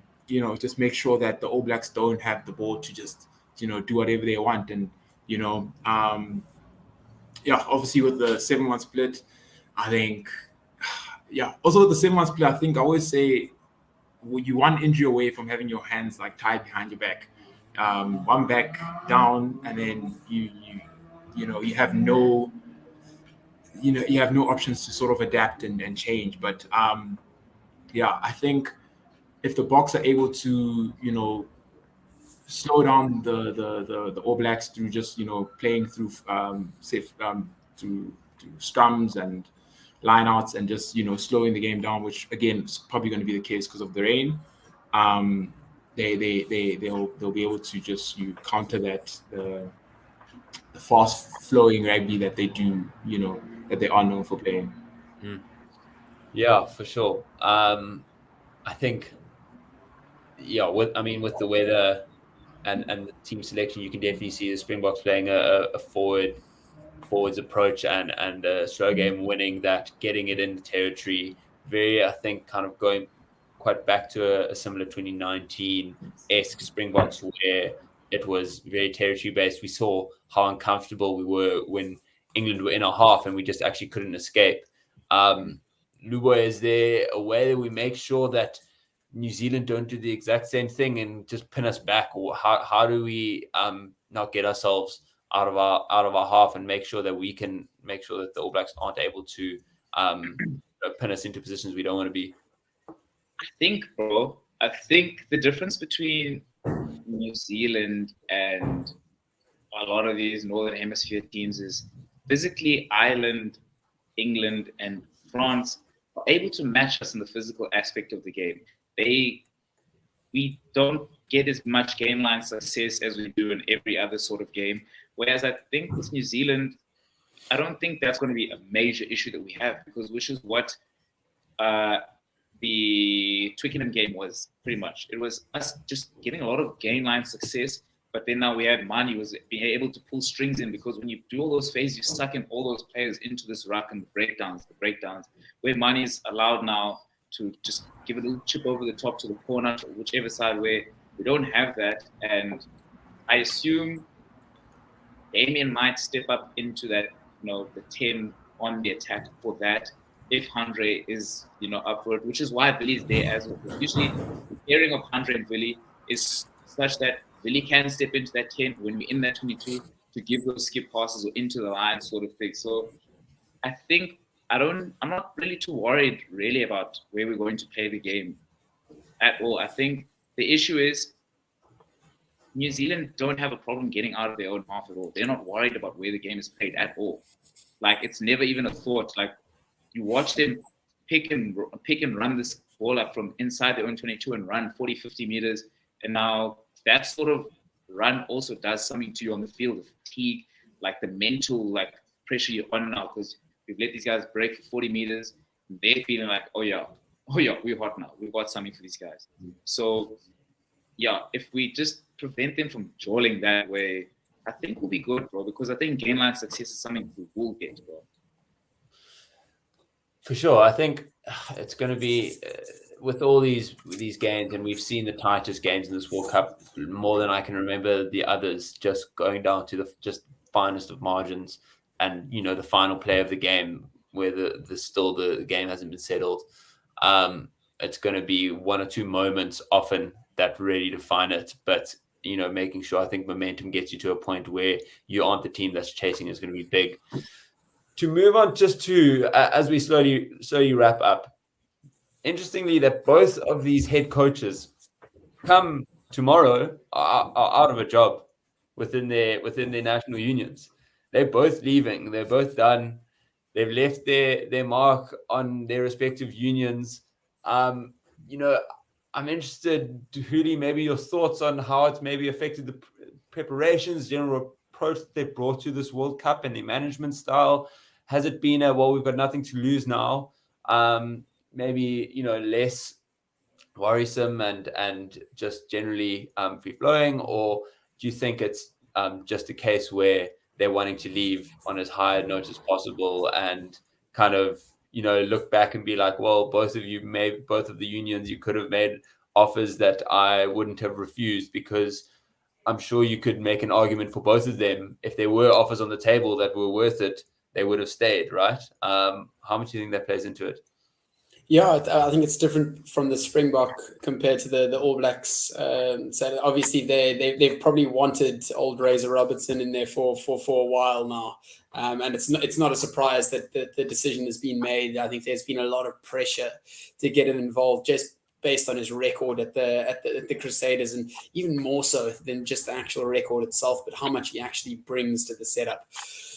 just make sure that the All Blacks don't have the ball to just, do whatever they want. And, obviously with the 7-1 split, I think, also with the 7-1 split, I think I always say, you one injury away from having your hands like tied behind your back, one back down, and then you have no options to sort of adapt and change. But I think if the Boks are able to slow down the All Blacks through just playing through through scrums and lineouts and just slowing the game down, which again is probably going to be the case because of the rain. They'll be able to just counter that the fast flowing rugby that they do, that they are known for playing. Yeah, for sure. I think with the weather and the team selection, you can definitely see the Springboks playing a forwards approach and a slow game, winning that, getting it in the territory. Very, I think, kind of going quite back to a similar 2019-esque Springboks where it was very territory based. We saw how uncomfortable we were when England were in our half and we just actually couldn't escape. Lubo, is there a way that we make sure that New Zealand don't do the exact same thing and just pin us back? Or how do we not get ourselves out of our half and make sure that we can make sure that the All Blacks aren't able to pin us into positions we don't want to be? I think the difference between New Zealand and a lot of these Northern Hemisphere teams is physically Ireland, England, and France are able to match us in the physical aspect of the game. We don't get as much game line success as we do in every other sort of game. Whereas I think with New Zealand, I don't think that's going to be a major issue that we have, because which is what the Twickenham game was pretty much. It was us just getting a lot of game line success, but then now we had Mani was being able to pull strings in, because when you do all those phases, you suck in all those players into this ruck and the breakdowns, where Mani is allowed now to just give a little chip over the top to the corner, whichever side, where we don't have that. And I assume Damien might step up into that, the 10 on the attack for that, if Andre is, up for it, which is why Billy is there as well. Usually the pairing of Andre and Billy is such that Billy can step into that 10 when we're in that 22 to give those skip passes or into the line sort of thing. So I think I'm not really too worried really about where we're going to play the game at all. I think the issue is New Zealand don't have a problem getting out of their own half at all. They're not worried about where the game is played at all. Like, it's never even a thought. Like, you watch them pick and run this ball up from inside their own 22 and run 40, 50 meters. And now that sort of run also does something to you on the field, the fatigue, like the mental pressure you're on now, because we've let these guys break for 40 meters. And they're feeling like, oh yeah, we're hot now. We've got something for these guys. So yeah, if we just prevent them from jawling that way, I think we'll be good, bro, because I think game line success is something we will get, bro. For sure. I think it's going to be with all these games, and we've seen the tightest games in this World Cup more than I can remember the others, just going down to the just finest of margins, and the final play of the game where the game hasn't been settled. It's going to be one or two moments often that really define it, but making sure, I think momentum gets you to a point where you aren't the team that's chasing is going to be big. To move on just to, as we slowly wrap up, interestingly, that both of these head coaches come tomorrow are out of a job within their national unions. They're both leaving. They're both done. They've left their mark on their respective unions. I'm interested, Huli, maybe your thoughts on how it's maybe affected the preparations, general approach that they brought to this World Cup and the management style. Has it been we've got nothing to lose now? Maybe, less worrisome and just generally free-flowing? Or do you think it's just a case where they're wanting to leave on as high a note as possible and kind of, look back and be like, well, both of the unions, you could have made offers that I wouldn't have refused, because I'm sure you could make an argument for both of them. If there were offers on the table that were worth it, they would have stayed, right? How much do you think that plays into it? Yeah, I think it's different from the Springbok compared to the All Blacks. So obviously they've probably wanted old Razor Robertson in there for a while now, and it's not a surprise that the decision has been made. I think there's been a lot of pressure to get him involved, just based on his record at the Crusaders, and even more so than just the actual record itself, but how much he actually brings to the setup.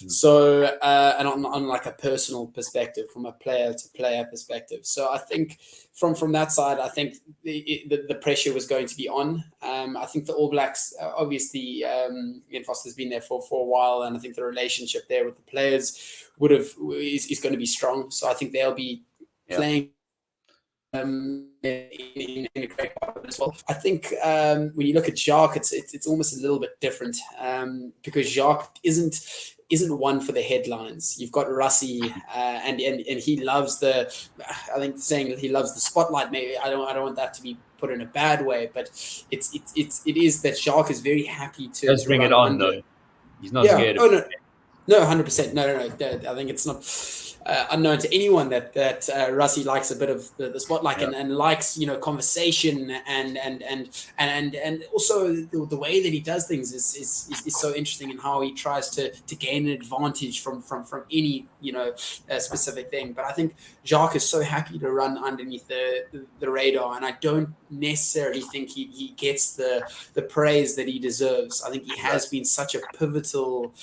So, and on like a personal perspective, from a player to player perspective. So I think from that side, I think the pressure was going to be on. I think the All Blacks, obviously, Ian Foster's been there for a while, and I think the relationship there with the players is going to be strong. So I think they'll be playing in a great part as well. I think when you look at Jacques, it's almost a little bit different, because Jacques isn't one for the headlines. You've got Rassie, and he loves saying he loves the spotlight. Maybe I don't want that to be put in a bad way, but it is that Jacques is very happy to just bring it on. No, he's not scared. No, 100%. No. I think it's not. unknown to anyone that Rassie likes a bit of the spotlight and likes, you know, conversation and also the way that he does things is so interesting, in how he tries to gain an advantage from any, you know, specific thing. But I think Jacques is so happy to run underneath the radar, and I don't necessarily think he gets the praise that he deserves. I think he has been such a pivotal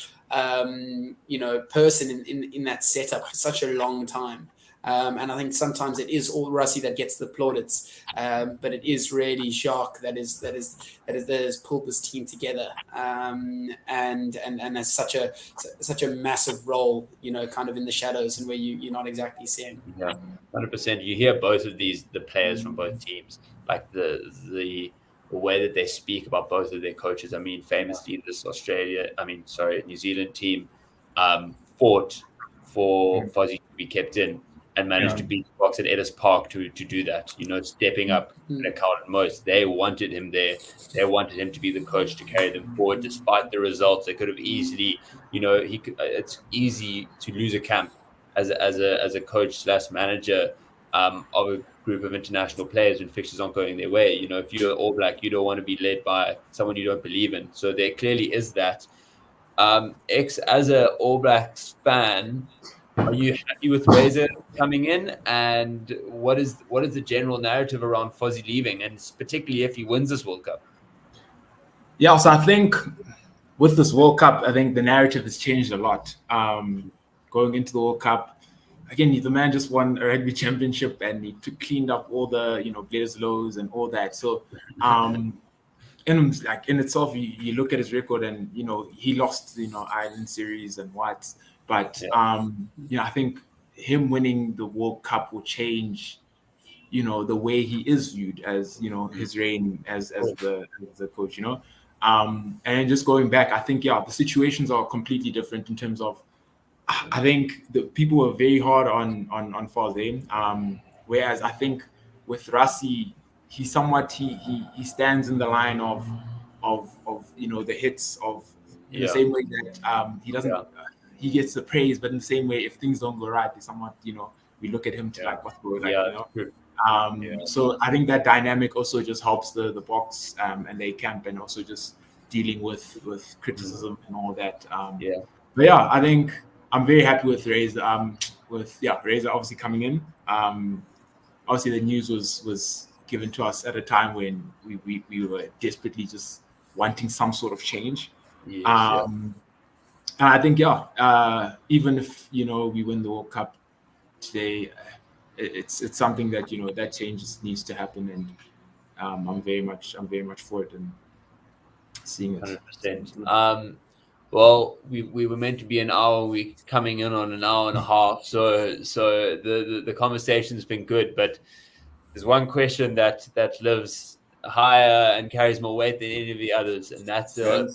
you know, person in that setup for such a long time. And I think sometimes it is all Rassie that gets the plaudits, but it is really Jacques that has pulled this team together, and has such a massive role, you know, kind of in the shadows and where you're not exactly seeing. Yeah, 100%. You hear both of the players from both teams, like the way that they speak about both of their coaches. I mean, famously, this New Zealand team fought for Fozzie to be kept in, and managed to beat Box at Ellis Park to do that. You know, stepping up in a Carlton most. They wanted him there. They wanted him to be the coach to carry them forward, despite the results. They could have easily, you know, it's easy to lose a camp as a coach / manager of a group of international players when fixtures aren't going their way. You know, if you're All Black, you don't want to be led by someone you don't believe in. So there clearly is that. As a All Blacks fan, are you happy with Razor coming in? And what is the general narrative around Fozzie leaving, and particularly if he wins this World Cup? Yeah, so I think with this World Cup, I think the narrative has changed a lot. Going into the World Cup, again, the man just won a Rugby Championship, and he cleaned up all the, you know, players' lows and all that. So, in itself, you look at his record, and, you know, he lost, you know, Ireland series and what. But, you know, I think him winning the World Cup will change, you know, the way he is viewed as, you know, his reign as the coach, you know. And just going back, I think, the situations are completely different in terms of, I think the people were very hard on Fozzie, whereas I think with Rassie, he stands in the line of you know, the hits of the same way that he doesn't he gets the praise, but in the same way, if things don't go right, they somewhat, you know, we look at him to like what's going on, you know. So I think that dynamic also just helps the box and the camp, and also just dealing with criticism and all that. But I think I'm very happy with Razor. Razor obviously coming in. Obviously the news was given to us at a time when we were desperately just wanting some sort of change. And I think even if, you know, we win the World Cup today, it's something that, you know, that change needs to happen, and I'm very much for it and seeing it. 100%. Well, we were meant to be an hour. We're coming in on an hour and a half. So the conversation's been good, but there's one question that lives higher and carries more weight than any of the others, and that's a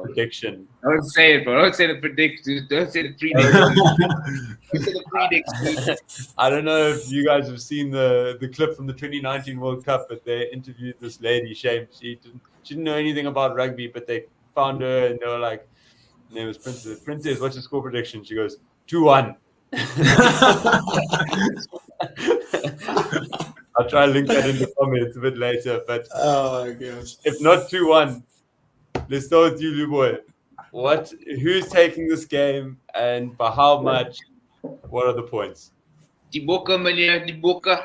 prediction. Don't say it, bro. Don't say the prediction. Don't say the prediction. Don't say the prediction. I don't know if you guys have seen the clip from the 2019 World Cup, but they interviewed this lady, Shame. She didn't know anything about rugby, but they found her and they were like, her name was Princess. Princess, what's your score prediction? She goes, 2-1. I'll try to link that in the comments a bit later. But oh my gosh, if not 2-1, let's start with you, Luboy. Who's taking this game, and by how much? What are the points? Die bokke, meneer, die bokke.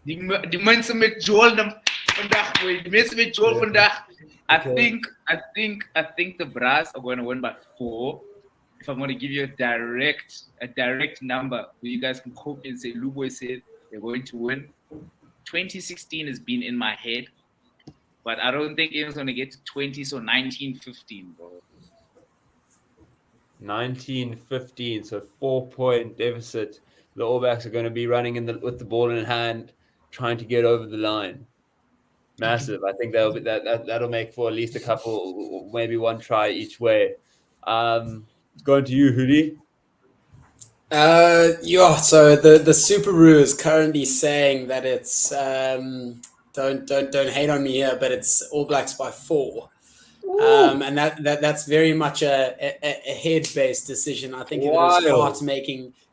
Die mensen met Joel vandaag, boy. Die mensen met Joel vandaag. I think the Brass are going to win by 4. If I'm going to give you a direct number, where you guys can copy and say, Luboy said they're going to win. 2016 has been in my head, but I don't think anyone's going to get to 20, so 19-15, bro. 19-15, so 4-point deficit. The All Blacks are going to be running with the ball in hand, trying to get over the line. Massive. I think that'll make for at least a couple, maybe one try each way. Going to you, Hudi. So the SUPERBRU is currently saying that it's don't hate on me here, but it's All Blacks by 4. And that's very much a head-based decision. I think if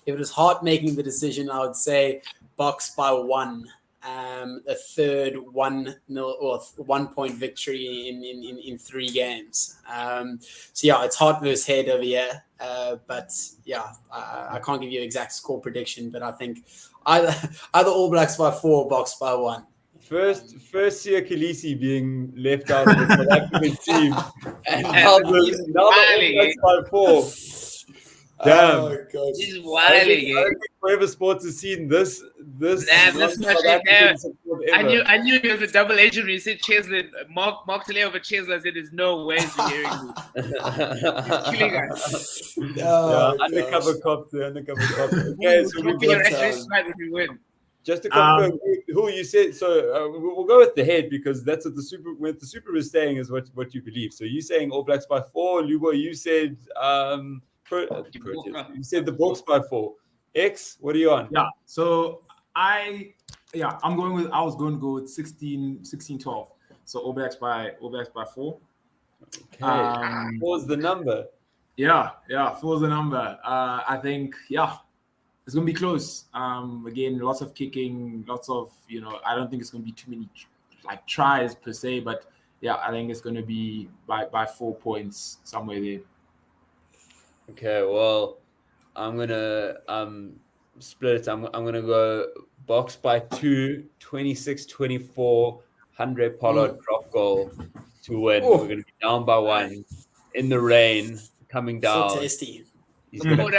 it was heart making the decision, I would say Boks by 1. A third 1-0 or 1 point victory in 3 games. So yeah, it's heart versus head over here. But yeah, I can't give you an exact score prediction, but I think either All Blacks by 4 or Boks by 1. First Sia Khaleesi being left out of the South African team, and now the All Blacks by 4. Damn. Oh, God. He's I wilding. don't think Forever Sports has seen this This South much African support ever. I knew he was a double agent when you said Cheslin. Mark Taleo over Cheslin. I said, there's no way he's hearing me. He's killing us. Undercover cop. Okay, so we've got if we win. just to confirm who you said. So we'll go with the head because that's what the super is saying is what you believe. So you saying All Blacks by 4, Lubo. You said you said the Boks by 4. X, what are you on? Yeah. So I was going to go with 16-12. So All Blacks by 4. Okay. 4 is the number. Yeah, 4 is the number. I think it's gonna be close. Again, lots of kicking, lots of I don't think it's gonna be too many tries per se, but yeah, I think it's gonna be by 4 points somewhere there. Okay, well, I'm gonna split it. I'm gonna go Boks by 2, 26-24, Andre Pollard drop goal to win. We're gonna be down by 1 in the rain, coming down. So tasty. He's gonna He's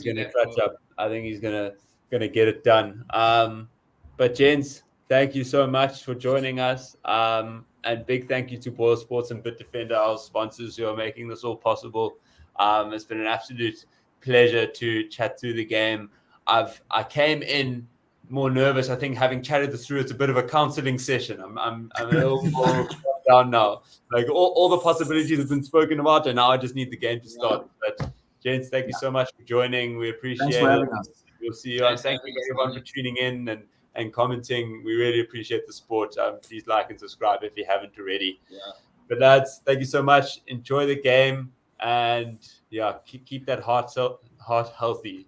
gonna clutch up. I think he's gonna get it done. But gents, thank you so much for joining us. And big thank you to BOYLESPORTS and BITDEFENDER, our sponsors who are making this all possible. It's been an absolute pleasure to chat through the game. I came in more nervous. I think having chatted this through, it's a bit of a counseling session. I'm a little more down now. Like all the possibilities have been spoken about, and now I just need the game to start. But gents, thank you so much for joining. We appreciate Thanks for it. having us. We'll see you. And thank you everyone for tuning in and commenting. We really appreciate the support. Please like and subscribe if you haven't already. Yeah. But lads, thank you so much. Enjoy the game, and keep that heart healthy.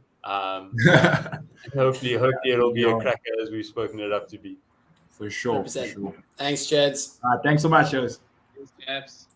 Hopefully it'll be a cracker as we've spoken it up to be. For sure. Thanks, Jeds. Thanks so much, Jeds. Thanks,